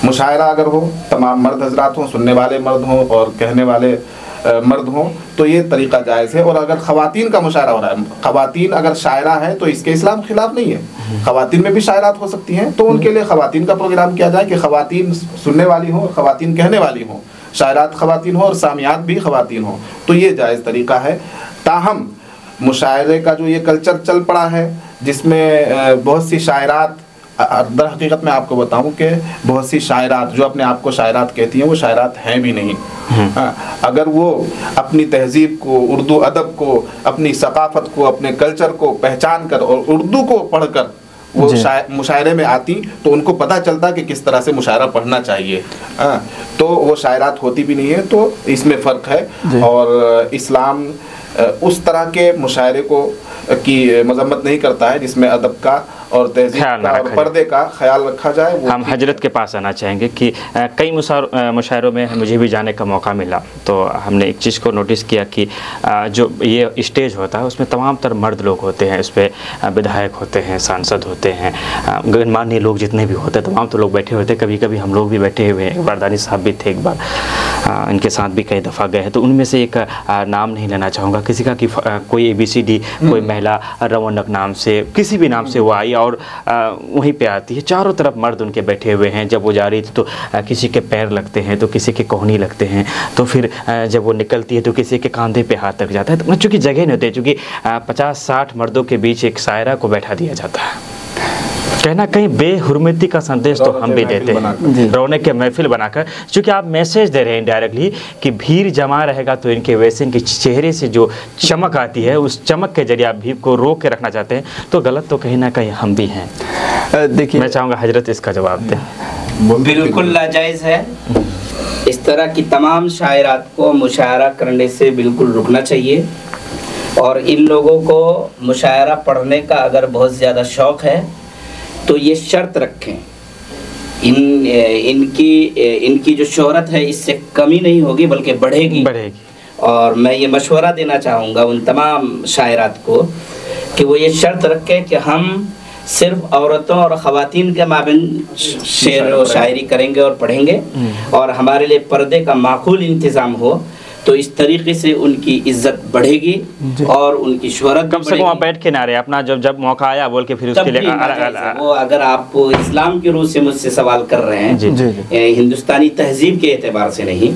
मुशायरा अगर हो, तमाम मर्द हजरात हों, सुनने वाले मर्द हों और कहने वाले मर्द हों, तो ये तरीक़ा जायज़ है। और अगर ख़वातीन का मुशायरा हो रहा है, ख़वातीन अगर शायरा है तो इसके इस्लाम खिलाफ नहीं है। ख़वातीन में भी शायरात हो सकती हैं, तो उनके लिए ख़वातीन का प्रोग्राम किया जाए कि ख़वातीन सुनने वाली हों, ख़वातीन कहने वाली हों, शायरात ख़वातीन हों और सामियात भी ख़वातीन हों, तो ये जायज़ तरीक़ा है। ताहम मुशायरे का जो ये कल्चर चल पड़ा है, जिसमें बहुत सी शायरात, दर हकीकत में आपको बताऊं कि बहुत सी शायरात जो अपने आप को शायरात कहती हैं, वो शायरात हैं भी नहीं। अगर वो अपनी तहजीब को, उर्दू अदब को, अपनी सकाफत को, अपने कल्चर को पहचान कर और उर्दू को पढ़कर वो मुशायरे में आती, तो उनको पता चलता कि किस तरह से मुशायरा पढ़ना चाहिए। तो वो शायरात होती भी नहीं है, तो इसमें फ़र्क है। और इस्लाम उस तरह के मुशायरे को की मजम्मत नहीं करता है जिसमें अदब का और तहजीब का और पर्दे का ख्याल रखा जाए। हम हजरत के पास आना चाहेंगे कि कई मुशायरों में मुझे भी जाने का मौका मिला, तो हमने एक चीज़ को नोटिस किया कि जो ये स्टेज होता है उसमें तमाम तर मर्द लोग होते हैं, उस पर विधायक होते हैं, सांसद होते हैं, गणमान्य लोग जितने भी होते हैं, तमाम तो लोग बैठे होते हैं। कभी कभी हम लोग भी बैठे हुए हैं, एक बार दानी साहब भी थे, एक बार इनके साथ भी कई दफ़ा गए हैं। तो उनमें से एक नाम नहीं लेना चाहूँगा किसी का कि कोई ABCD, कोई महिला रौनक नाम से, किसी भी नाम से वो आई और वहीं पे आती है, चारों तरफ मर्द उनके बैठे हुए हैं। जब वो जा रही थी तो किसी के पैर लगते हैं, तो किसी के कोहनी लगते हैं, तो फिर जब वो निकलती है तो किसी के कंधे पे हाथ लग जाता है। तो चूँकि जगह नहीं होती, चूँकि 50-60 मर्दों के बीच एक शायरा को बैठा दिया जाता है। कहना कहीं बेहुरमती का संदेश तो हम भी देते हैं, रौनक के महफिल बनाकर, क्योंकि आप मैसेज दे रहे हैं डायरेक्टली कि भीड़ जमा रहेगा तो इनके वैसे इनके चेहरे से जो चमक आती है, उस चमक के जरिए आप भीड़ को रोक के रखना चाहते हैं, तो गलत तो कहीं ना कहीं हम भी हैं। देखिए, मैं चाहूँगा हजरत इसका जवाब दें। बिल्कुल नाजायज़ है। इस तरह की तमाम शायरात को मुशायरा करने से बिल्कुल रुकना चाहिए। और इन लोगों को मुशायरा पढ़ने का अगर बहुत ज़्यादा शौक़ है तो ये शर्त रखें, इनकी जो शोहरत है इससे कमी नहीं होगी बल्कि बढ़ेगी। और मैं ये मशवरा देना चाहूँगा उन तमाम शायरात को कि वो ये शर्त रखें कि हम सिर्फ औरतों और ख़वातीन के माबैन शेर व शायरी करेंगे और पढ़ेंगे, और हमारे लिए पर्दे का माकूल इंतज़ाम हो, तो इस तरीके से उनकी इज्जत बढ़ेगी और उनकी शोहरत कम से कम आप बैठ के ना रहे अपना, जब मौका आया बोल के फिर उसके लिए वो अगर आप इस्लाम के रूह से मुझसे सवाल कर रहे हैं, हिंदुस्तानी तहजीब के एतबार से नहीं,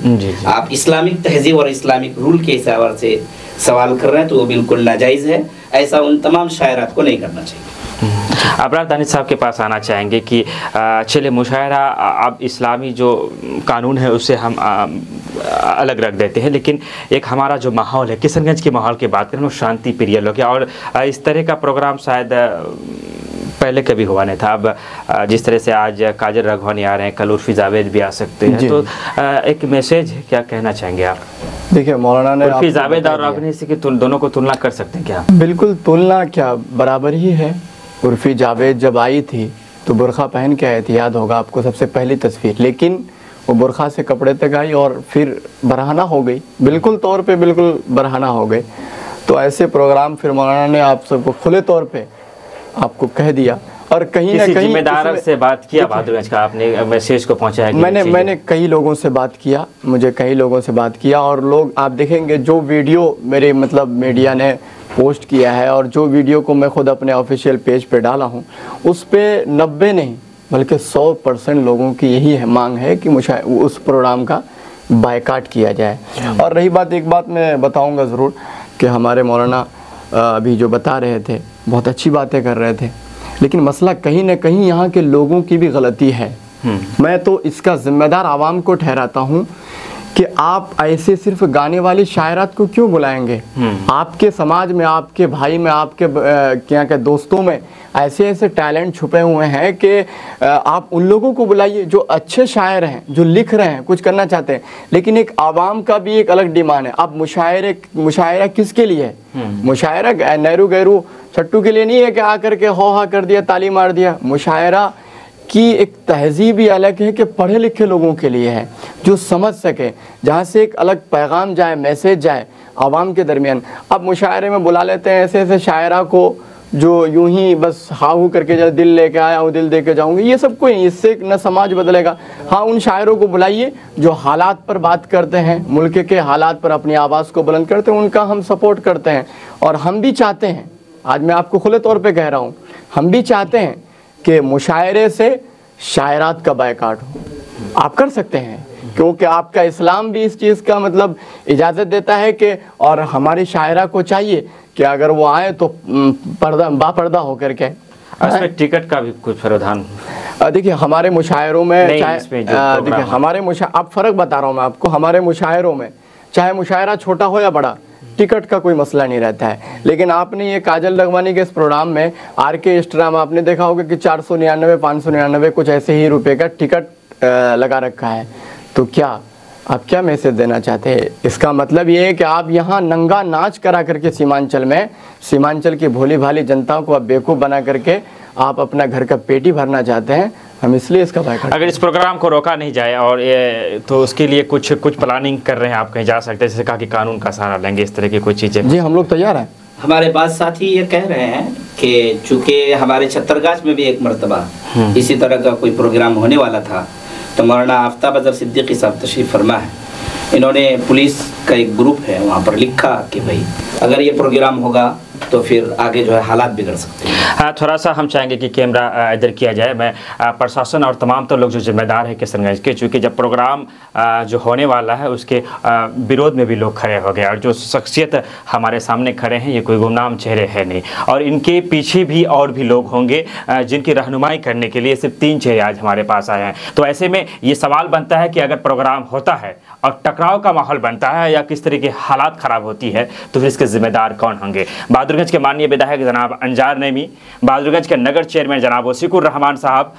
आप इस्लामिक तहजीब और इस्लामिक रूल के एतबार से सवाल कर रहे हैं, तो वो बिल्कुल नाजायज़ है। ऐसा उन तमाम शायरात को नहीं करना चाहिए। अबरार दानिश साहब के पास आना चाहेंगे कि चले मुशायरा अब इस्लामी जो कानून है उससे हम अलग रख देते हैं, लेकिन एक हमारा जो माहौल है, किशनगंज के माहौल की बात करें, वो शांति प्रिय लोग हैं और इस तरह का प्रोग्राम शायद पहले कभी हुआ नहीं था। अब जिस तरह से आज काजल राघवानी आ रहे हैं, कल उर्फी जावेद भी आ सकते हैं, तो एक मैसेज क्या कहना चाहेंगे आप? देखिए, मौलाना ने उर्फी जावेद और राघवानी से दोनों को तुलना कर सकते हैं क्या? बिल्कुल तुलना क्या, बराबर ही है। उर्फी जावेद जब आई थी तो बुरखा पहन के आई थी, याद होगा आपको सबसे पहली तस्वीर, लेकिन वो बुरखा से कपड़े तक आई और फिर बरहाना हो गई, बिल्कुल तौर पे बिल्कुल बरहाना हो गई। तो ऐसे प्रोग्राम फिर मौलाना ने आप सबको खुले तौर पे आपको कह दिया और कहीं ना कहीं जिम्मेदार से बात किया बहादुरगंज का, आपने मैसेज को पहुंचाया? मैंने कई लोगों से बात किया, मुझे कई लोगों से बात किया, और लोग आप देखेंगे जो वीडियो मेरे मतलब मीडिया ने पोस्ट किया है और जो वीडियो को मैं खुद अपने ऑफिशियल पेज पे डाला हूँ, उस पे 90 नहीं बल्कि 100% लोगों की यही है मांग है कि मुझे उस प्रोग्राम का बायकाट किया जाए। और रही बात, एक बात मैं बताऊंगा ज़रूर कि हमारे मौलाना अभी जो बता रहे थे बहुत अच्छी बातें कर रहे थे, लेकिन मसला कहीं ना कहीं यहाँ के लोगों की भी गलती है। मैं तो इसका ज़िम्मेदार आवाम को ठहराता हूँ कि आप ऐसे सिर्फ गाने वाली शायरात को क्यों बुलाएंगे? आपके समाज में, आपके भाई में, आपके क्या के दोस्तों में ऐसे ऐसे टैलेंट छुपे हुए हैं कि आप उन लोगों को बुलाइए जो अच्छे शायर हैं, जो लिख रहे हैं, कुछ करना चाहते हैं। लेकिन एक आवाम का भी एक अलग डिमांड है। अब मुशायरा किसके लिए है? मुशायरा नेहरू गैरू छट्टू के लिए नहीं है कि आकर के हो हा कर दिया, ताली मार दिया। मुशायरा की एक तहजीब ही अलग है कि पढ़े लिखे लोगों के लिए है, जो समझ सके, जहाँ से एक अलग पैगाम जाए, मैसेज जाए आवाम के दरमियान। अब मुशायरे में बुला लेते हैं ऐसे ऐसे शायरा को जो यूं ही बस हाहू करके जा दिल लेके आया हूँ, दिल दे के जाऊँगी, ये सब कोई, इससे न समाज बदलेगा। हाँ, उन शायरों को बुलाइए जो हालात पर बात करते हैं, मुल्क के हालात पर अपनी आवाज़ को बुलंद करते हैं, उनका हम सपोर्ट करते हैं। और हम भी चाहते हैं, आज मैं आपको खुले तौर पर कह रहा हूँ, हम भी चाहते हैं कि मुशायरे से शायरात का बायकाट हो। आप कर सकते हैं क्योंकि आपका इस्लाम भी इस चीज़ का मतलब इजाज़त देता है कि, और हमारी शायरा को चाहिए कि अगर वो आए तो बापर्दा होकर के। इसमें टिकट का भी कुछ प्रावधान? देखिए हमारे मुशायरों में देखिए हमारे अब फ़र्क बता रहा हूँ मैं आपको, हमारे मुशायरों में चाहे मुशायरा छोटा हो या बड़ा, टिकट का कोई मसला नहीं रहता है। लेकिन आपने ये काजल लखवानी के इस प्रोग्राम में आर्केस्ट्रा में आपने देखा होगा कि 499 599 कुछ ऐसे ही रुपए का टिकट लगा रखा है। तो क्या आप क्या मैसेज देना चाहते हैं? इसका मतलब ये है कि आप यहाँ नंगा नाच करा करके सीमांचल की भोली भाली जनता को आप बेवकूफ़ बना करके आप अपना घर का पेटी भरना चाहते हैं। हम इसलिए इसका बायकाट। अगर इस प्रोग्राम को रोका नहीं जाए और तो उसके लिए कुछ प्लानिंग कर रहे हैं, आप कहीं जा सकते हैं, जैसे कहा कि कानून का सहारा लेंगे, इस तरह की कोई चीज़ें? जी हम लोग तैयार हैं। हमारे पास साथी ये कह रहे हैं कि चूँकि हमारे छत्तरगाछ में भी एक मरतबा इसी तरह का कोई प्रोग्राम होने वाला था, तो मौलाना आफ्ताब अजहर सिद्दीकी साहब तशरीफ़ फरमा है, इन्होंने पुलिस का एक ग्रुप है वहाँ पर लिखा कि भाई अगर ये प्रोग्राम होगा तो फिर आगे जो है हालात बिगड़ सकते हैं। हाँ, थोड़ा सा हम चाहेंगे कि कैमरा इधर किया जाए। मैं प्रशासन और तमाम तो लोग जो जिम्मेदार है किशनगंज के, चूँकि जब प्रोग्राम जो होने वाला है उसके विरोध में भी लोग खड़े हो गए, और जो शख्सियत हमारे सामने खड़े हैं ये कोई गुमनाम चेहरे है नहीं, और इनके पीछे भी और भी लोग होंगे जिनकी रहनुमाई करने के लिए सिर्फ 3 चेहरे आज हमारे पास आए हैं। तो ऐसे में ये सवाल बनता है कि अगर प्रोग्राम होता है और टकराव का माहौल बनता है या किस तरह के हालात ख़राब होती है, तो फिर इसके जिम्मेदार कौन होंगे? बहादुरगंज के माननीय विधायक जनाब अंजार नईमी, बहादुरगंज के नगर चेयरमैन जनाब वसीकुर रहमान साहब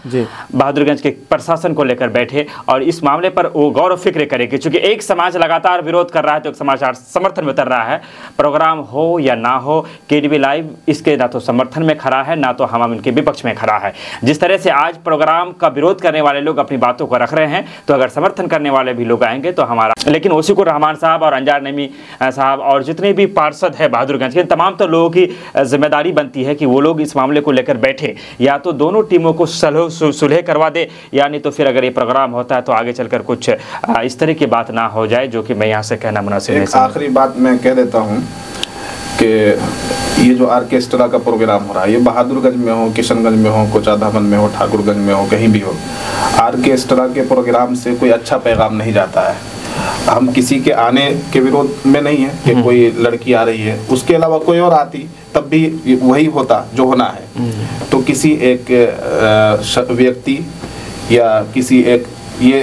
बहादुरगंज के प्रशासन को लेकर बैठे और इस मामले पर वो गौर व फिक्र करेंगे, क्योंकि एक समाज लगातार विरोध कर रहा है तो एक समाज समर्थन में उतर रहा है। प्रोग्राम हो या ना हो, केडीवी लाइव इसके ना तो समर्थन में खड़ा है ना तो हम इनके विपक्ष में खड़ा है। जिस तरह से आज प्रोग्राम का विरोध करने वाले लोग अपनी बातों को रख रहे हैं, तो अगर समर्थन करने वाले भी लोग आएंगे तो हमारा, लेकिन वसीकुर रहमान साहब और अंजार नईमी साहब और जितने भी पार्षद है बहादुरगंज के, तमाम तो लोगों की जिम्मेदारी बनती है कि वो लोग इस मामले को लेकर बैठे, या तो दोनों टीमों को सुलह करवा दे, यानी तो फिर अगर ये प्रोग्राम होता है तो आगे चलकर कुछ इस तरह की बात ना हो जाए, जो कि मैं यहाँ से कहना मुनासिब नहीं समझता। आखिरी बात मैं कह देता हूँ कि ये जो आर्केस्ट्रा का प्रोग्राम हो रहा है, ये बहादुरगंज में हो, किशनगंज में हो, कोचाधामन में हो, ठाकुरगंज में हो, कहीं भी हो, आर्केस्ट्रा के प्रोग्राम से कोई अच्छा पैगाम नहीं जाता है। हम किसी के आने के विरोध में नहीं है कि कोई लड़की आ रही है, उसके अलावा कोई और आती तब भी वही होता जो होना है। तो किसी एक व्यक्ति या किसी एक, ये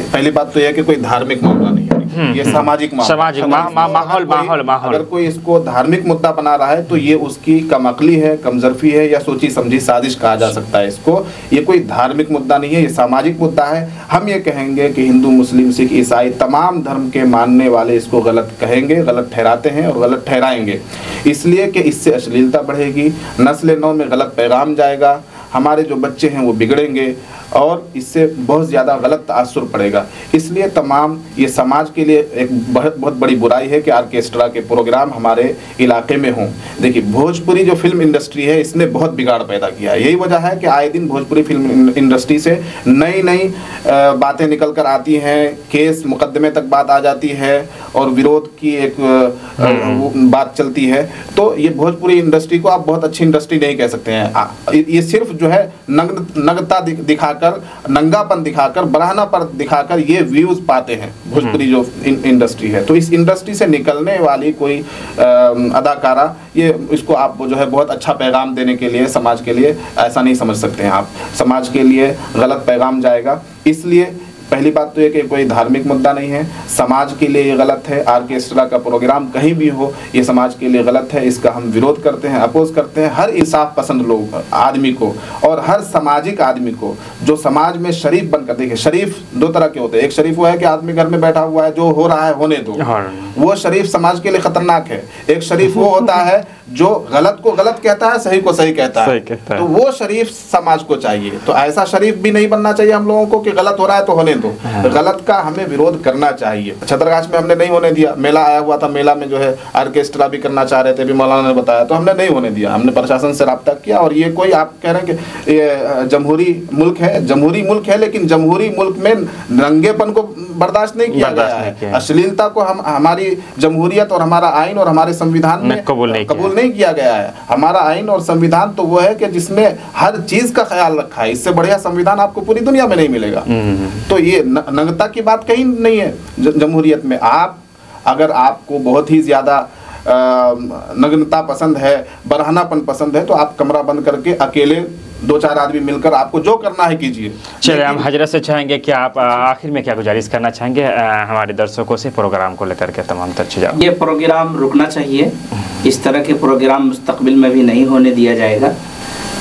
पहली बात तो यह है कि कोई धार्मिक मामला नहीं है, ये सामाजिक माहौल। अगर कोई इसको धार्मिक मुद्दा बना रहा है तो ये उसकी कमअक्ली है, कमजरफी है, या सोची समझी साजिश कहा जा सकता है इसको। ये कोई धार्मिक मुद्दा नहीं है, ये सामाजिक मुद्दा है। हम ये कहेंगे कि हिंदू, मुस्लिम, सिख, ईसाई तमाम धर्म के मानने वाले इसको गलत कहेंगे, गलत ठहराते हैं और गलत ठहराएंगे, इसलिए कि इससे अश्लीलता बढ़ेगी, नस्ल नौ में गलत पैगाम जाएगा, हमारे जो बच्चे हैं वो बिगड़ेंगे। और इससे बहुत ज़्यादा गलत तासुर पड़ेगा। इसलिए तमाम ये समाज के लिए एक बहुत बड़ी बुराई है कि ऑर्केस्ट्रा के प्रोग्राम हमारे इलाके में हों। देखिए भोजपुरी जो फिल्म इंडस्ट्री है इसने बहुत बिगाड़ पैदा किया है। यही वजह है कि आए दिन भोजपुरी फिल्म इंडस्ट्री से नई नई बातें निकल कर आती हैं, केस मुकदमे तक बात आ जाती है और विरोध की एक बात चलती है। तो ये भोजपुरी इंडस्ट्री को आप बहुत अच्छी इंडस्ट्री नहीं कह सकते हैं। ये सिर्फ जो है नग्नता दिखाकर, नंगापन दिखाकर, बराहना पर दिखाकर ये व्यूज पाते हैं भोजपुरी जो इंडस्ट्री है। तो इस इंडस्ट्री से निकलने वाली कोई अदाकारा ये इसको आप जो है बहुत अच्छा पैगाम देने के लिए समाज के लिए ऐसा नहीं समझ सकते हैं आप। समाज के लिए गलत पैगाम जाएगा। इसलिए पहली बात तो ये कि कोई धार्मिक मुद्दा नहीं है, समाज के लिए ये गलत है। ऑर्केस्ट्रा का प्रोग्राम कहीं भी हो ये समाज के लिए गलत है, इसका हम विरोध करते हैं, अपोज करते हैं। हर इंसाफ पसंद लोग आदमी को और हर सामाजिक आदमी को जो समाज में शरीफ बनकर, देखिए शरीफ दो तरह के होते हैं। एक शरीफ वो है कि आदमी घर में बैठा हुआ है, जो हो रहा है होने दो, वो शरीफ समाज के लिए खतरनाक है। एक शरीफ वो होता है जो गलत को गलत कहता है, सही को सही कहता है। तो वो शरीफ समाज को चाहिए। तो ऐसा शरीफ भी नहीं बनना चाहिए हम लोगों को कि गलत हो रहा है तो होने दो। गलत का हमें विरोध करना चाहिए। छतरगाछ में हमने नहीं होने दिया, मेला आया हुआ था, मेला में जो है ऑर्केस्ट्रा भी करना चाह रहे थे, भी मौलाना ने बताया, तो हमने नहीं होने दिया। हमने प्रशासन से राब्ता किया। और ये कोई आप कह रहे हैं कि ये जमहूरी मुल्क है, जमहूरी मुल्क है, लेकिन जमहूरी मुल्क में नंगेपन को बर्दाश्त नहीं किया गया है। अश्लीलता को हम हमारी जमहूरियत और हमारा आइन और हमारे संविधान में कबूल नहीं किया गया है। हमारा आइन और संविधान तो वो है कि जिसने हर चीज का ख्याल रखा है। इससे बढ़िया संविधान आपको पूरी दुनिया में नहीं मिलेगा। तो ये नग्नता की बात कहीं नहीं है जमहूरियत में। आप अगर आपको बहुत ही ज्यादा नग्नता पसंद है, बरहनापन पसंद है, तो आप कमरा बंद करके अकेले 2-4 आदमी मिलकर आपको जो करना है कीजिए। चलिए हम हजरत से चाहेंगे कि आप आखिर में क्या गुजारिश करना चाहेंगे हमारे दर्शकों से प्रोग्राम को लेकर के तमाम तर चीज़ें। ये प्रोग्राम रुकना चाहिए। इस तरह के प्रोग्राम मुस्तकबिल में भी नहीं होने दिया जाएगा।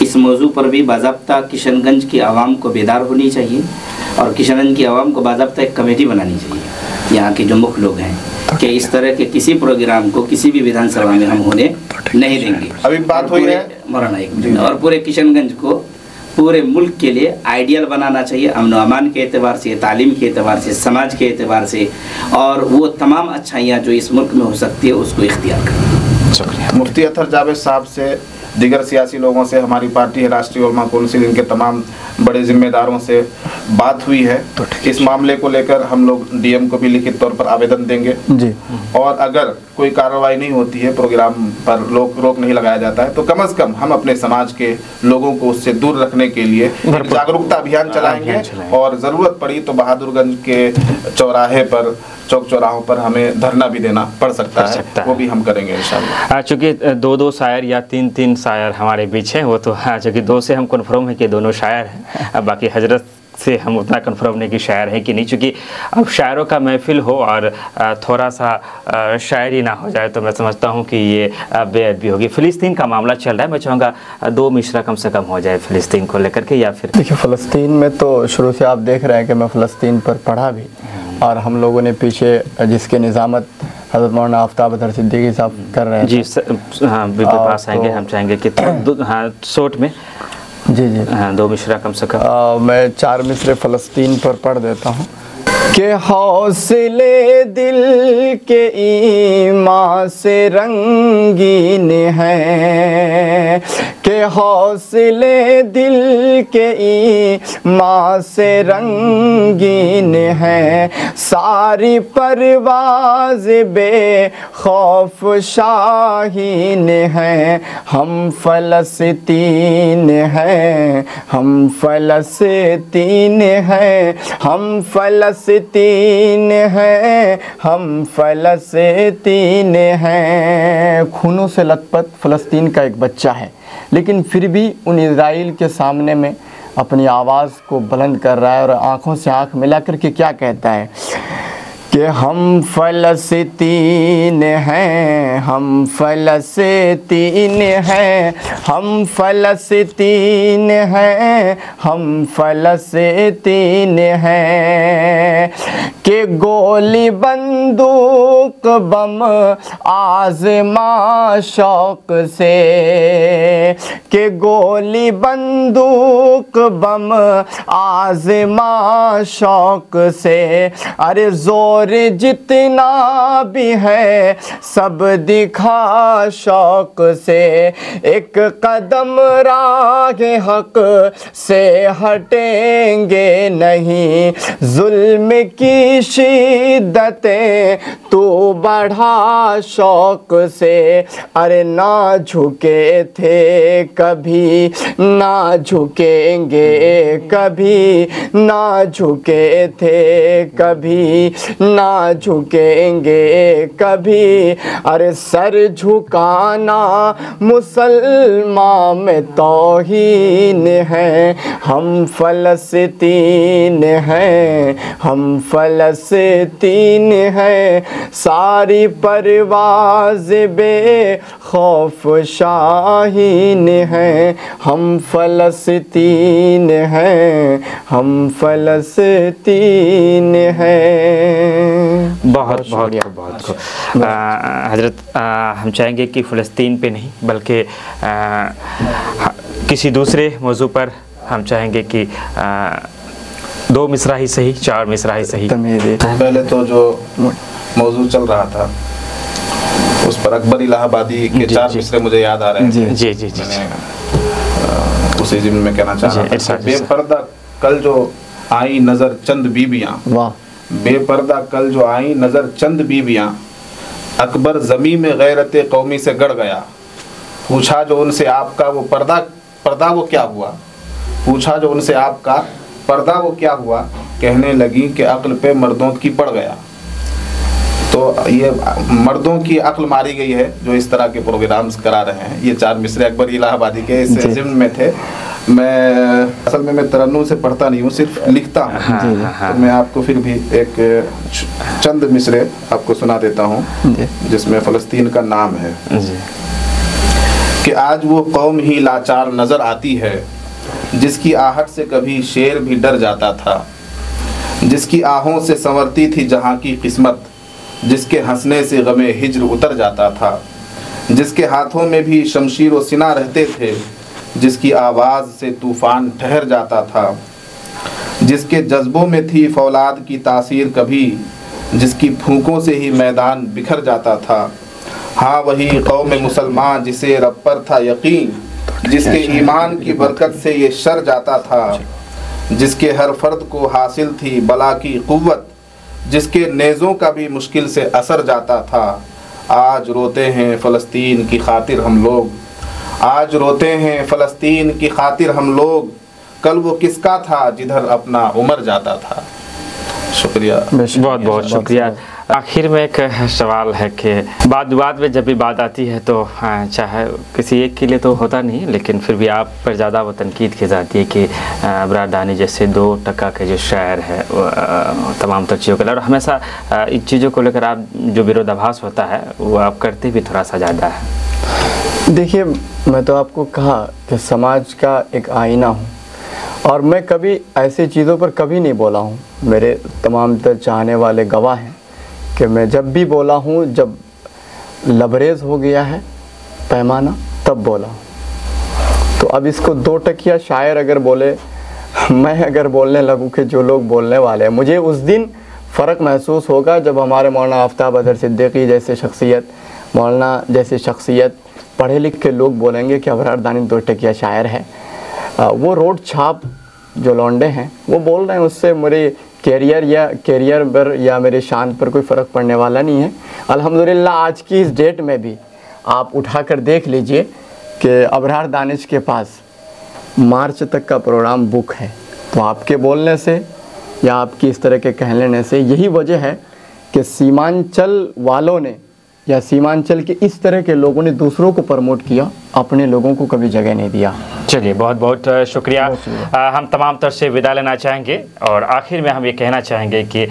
इस मौजू पर भी बाज़ाब्ता किशनगंज की आवाम को बेदार होनी चाहिए और किशनगंज की आवाम को बाज़ाब्ता एक कमेटी बनानी चाहिए, यहाँ के जो मुख्य लोग हैं, कि इस तरह के किसी प्रोग्राम को किसी भी विधानसभा में हम होने नहीं देंगे। अभी बात हुई है मौलाना एक मिनट, और पूरे किशनगंज को पूरे मुल्क के लिए आइडियल बनाना चाहिए, अमन अमान के एतबार से, तालीम के एतबार से, समाज के एतबार से, और वो तमाम अच्छाइयाँ जो इस मुल्क में हो सकती है उसको इख्तियार करें। मुफ्ती अतहर जावेद साहब से, दीगर सियासी लोगों से, हमारी पार्टी है राष्ट्रीय उलमा कौंसिल, इनके तमाम बड़े जिम्मेदारों से बात हुई है। इस मामले को लेकर हम लोग डीएम को भी लिखित तौर पर आवेदन देंगे जी। और अगर कोई कार्रवाई नहीं होती है, प्रोग्राम पर रोक नहीं लगाया जाता है, तो कम से कम हम अपने समाज के लोगों को उससे दूर रखने के लिए जागरूकता अभियान चलाएंगे। और ज़रूरत पड़ी तो बहादुरगंज के चौराहे पर, चौक चौराहों पर हमें धरना भी देना पड़ सकता है, वो भी हम करेंगे इंशाल्लाह। चूँकि 2 शायर या 3 शायर हमारे बीच हैं, वो तो हाँ, चूँकि 2 से हम कन्फर्म है कि दोनों शायर हैं। बाकी हजरत से हम उतना कन्फर्म नहीं कि शायर है कि नहीं, चूँकि अब शायरों का महफिल हो और थोड़ा सा शायरी ना हो जाए तो मैं समझता हूँ कि ये बेअदबी होगी। फ़िलिस्तीन का मामला चल रहा है, मैं चाहूँगा 2 मिसरा कम से कम हो जाए फ़िलिस्तीन को लेकर के। या फिर देखिए फ़लस्तीन में तो शुरू से आप देख रहे हैं कि मैं फ़लस्तीन पर पढ़ा भी, और हम लोगों ने पीछे जिसके निज़ामत हज़रत मौलाना आफ्ताब अतहर सिद्दीकी साहब कर रहे हैं जी। हाँ पास आएंगे, हम चाहेंगे कि हाँ शॉर्ट में जी जी हाँ 2 मिसरा कम से कम। मैं 4 मिसरे फ़लस्तीन पर पढ़ देता हूँ कि हौसले दिल के ईमान से रंगीन हैं, कि हौसले दिल के ईमान से रंगीन हैं, सारी परवाज़ बेखौफ शाहीन हैं, हम फ़लस्तीन हैं, हम फ़लस्तीन हैं, हम फ़लस्तीन हैं, हम फ़लस्तीन हैं। खूनों से लथपथ फ़लस्तीन का एक बच्चा है, लेकिन फिर भी उन इज़राइल के सामने में अपनी आवाज़ को बुलंद कर रहा है और आँखों से आँख मिला करके क्या कहता है कि हम फ़लस्तीन हैं, हम फ़लस्तीन हैं, हम फ़लस्तीन हैं, हम फ़लस्तीन हैं, कि गोली बंदूक बम आज़मा शौक से, कि गोली बंदूक बम आज़मा शौक से, अरे ज़ोर जितना भी है सब दिखा शौक से, एक कदम राह हक से हटेंगे नहीं, जुल्म की शिद्दतें तू बढ़ा शौक से, अरे ना झुके थे कभी ना झुकेंगे कभी, ना झुके थे कभी ना झुकेंगे कभी, अरे सर झुकाना मुसलमान में तौहीन है, हम फ़लस्तीन हैं हम फ़लस्तीन हैं, सारी परवाज़ बे खौफ शाहीन हैं, हम फ़लस्तीन हैं हम फ़लस्तीन हैं। बहुत बहुत बहुत हजरत, हम चाहेंगे कि फ़लस्तीन पे नहीं बल्कि किसी दूसरे मौजू पर हम चाहेंगे कि 2 मिसरा ही सही, 4 मिसरा ही सही। पहले तो जो मौजू चल रहा था उस पर अकबर इलाहाबादी के 4 मिसरे मुझे याद आ रहे हैं। जी जी जी, उसी जिम्न में कहना चाह रहा था, बेपर्दा कल जो आई नजर चंद बीबियां, बेपर्दा कल जो आई नजर चंद बीबियां, अकबर ज़मी में गैरत कौमी से गड़ गया, पूछा जो उनसे आपका वो पर्दा वो क्या हुआ, पूछा जो उनसे आपका पर्दा वो क्या हुआ, कहने लगी कि अक्ल पे मर्दों की पड़ गया। तो ये मर्दों की अक्ल मारी गई है जो इस तरह के प्रोग्राम्स करा रहे हैं। ये 4 मिसरे अकबर इलाहाबादी के इस जिम्न में थे। मैं असल में मैं तरन्नुम से पढ़ता नहीं हूँ, सिर्फ लिखता हूँ। तो मैं आपको फिर भी एक चंद मिसरे आपको सुना देता हूँ जिसमें फ़लस्तीन का नाम है कि आज वो कौम ही लाचार नज़र आती है जिसकी आहट से कभी शेर भी डर जाता था, जिसकी आहों से संवरती थी जहाँ की किस्मत, जिसके हंसने से गमे हिज्र उतर जाता था, जिसके हाथों में भी शमशीर व सिना रहते थे, जिसकी आवाज़ से तूफ़ान ठहर जाता था, जिसके जज्बों में थी फौलाद की तासीर कभी, जिसकी फूंकों से ही मैदान बिखर जाता था। हाँ वही कौम मुसलमान जिसे रब पर था यकीन, जिसके ईमान की बरकत से ये शर जाता था, जिसके हर फर्द को हासिल थी बला की कुव्वत, जिसके नेज़ों का भी मुश्किल से असर जाता था। आज रोते हैं फ़लस्तीन की खातिर हम लोग, आज रोते हैं फ़लस्तीन की खातिर हम लोग, कल वो किसका था जिधर अपना उमर जाता था। शुक्रिया, बहुत बहुत शुक्रिया। आखिर में एक सवाल है कि बात में जब भी बात आती है तो चाहे किसी एक के लिए तो होता नहीं, लेकिन फिर भी आप पर ज़्यादा वो तनकीद की जाती है कि अबरार दानी जैसे 2% के जो शायर है तमाम तर चीज़ों को लेकर, और हमेशा इन चीज़ों को लेकर आप जो विरोधाभास होता है वो आप करते भी थोड़ा सा ज़्यादा है। देखिए, मैं तो आपको कहा कि समाज का एक आईना हूँ और मैं कभी ऐसी चीज़ों पर कभी नहीं बोला हूँ। मेरे तमाम तर चाहने वाले गवाह हैं कि मैं जब भी बोला हूँ, जब लबरेज हो गया है पैमाना तब बोला हूँ। तो अब इसको 2% शायर अगर बोले, मैं अगर बोलने लगूँ कि जो लोग बोलने वाले हैं, मुझे उस दिन फ़र्क महसूस होगा जब हमारे मौलाना आफ्ताब अज़हर सिद्दीकी जैसे शख्सियत, मौलाना जैसे शख्सियत, पढ़े लिख के लोग बोलेंगे कि अबरार दानी 2% शायर है। वो रोड छाप जो लौंडे हैं वो बोल रहे हैं, उससे मेरे कैरियर पर या मेरे शान पर कोई फ़र्क पड़ने वाला नहीं है। अल्हम्दुलिल्लाह आज की इस डेट में भी आप उठा कर देख लीजिए कि अबरार दानिश के पास मार्च तक का प्रोग्राम बुक है। तो आपके बोलने से या आपकी इस तरह के कह लेने से यही वजह है कि सीमांचल वालों ने या सीमांचल के इस तरह के लोगों ने दूसरों को प्रमोट किया, अपने लोगों को कभी जगह नहीं दिया। चलिए, बहुत बहुत शुक्रिया। हम तमाम तरह से विदा लेना चाहेंगे और आखिर में हम ये कहना चाहेंगे कि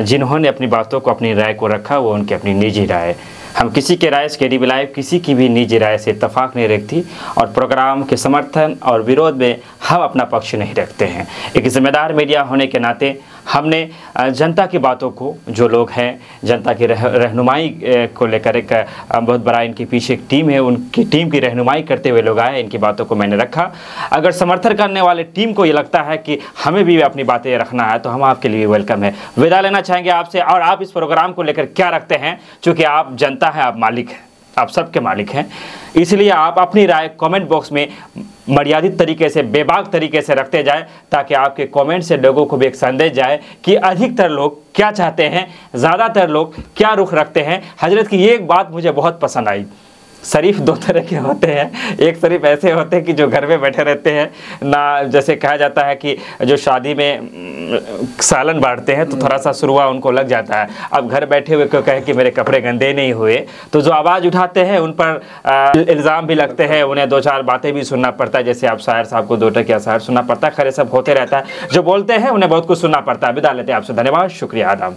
जिन्होंने अपनी बातों को, अपनी राय को रखा वो उनकी अपनी निजी राय। हम किसी के राय से KDB लाइव किसी की भी निजी राय से इत्तफाक नहीं रखती और प्रोग्राम के समर्थन और विरोध में हम अपना पक्ष नहीं रखते हैं। एक जिम्मेदार मीडिया होने के नाते हमने जनता की बातों को, जो लोग हैं जनता की रहनुमाई को लेकर, एक बहुत बड़ा इनके पीछे एक टीम है, उनकी टीम की रहनुमाई करते हुए लोग आए, इनकी बातों को मैंने रखा। अगर समर्थन करने वाले टीम को ये लगता है कि हमें भी अपनी बातें रखना है तो हम आपके लिए वेलकम है। विदा लेना चाहेंगे आपसे, और आप इस प्रोग्राम को लेकर क्या रखते हैं, चूँकि आप जनता हैं, आप मालिक हैं, आप सबके मालिक हैं, इसलिए आप अपनी राय कमेंट बॉक्स में मर्यादित तरीके से, बेबाक तरीके से रखते जाएं, ताकि आपके कमेंट से लोगों को भी एक संदेश जाए कि अधिकतर लोग क्या चाहते हैं, ज़्यादातर लोग क्या रुख रखते हैं। हजरत की ये एक बात मुझे बहुत पसंद आई, शरीफ दो तरह के होते हैं। एक शरीफ ऐसे होते हैं कि जो घर में बैठे रहते हैं ना, जैसे कहा जाता है कि जो शादी में सालन बांटते हैं तो थोड़ा सा सुरुआ उनको लग जाता है, अब घर बैठे हुए को कहे कि मेरे कपड़े गंदे नहीं हुए, तो जो आवाज़ उठाते हैं उन पर इल्ज़ाम भी लगते हैं, उन्हें दो चार बातें भी सुनना पड़ता है, जैसे आप शायर साहब को 2 टकिया शायर सुनना पड़ता है। खैर सब होते रहता है, जो बोलते हैं उन्हें बहुत कुछ सुनना पड़ता है। विदा लेते हैं आपसे, धन्यवाद, शुक्रिया, आदाब।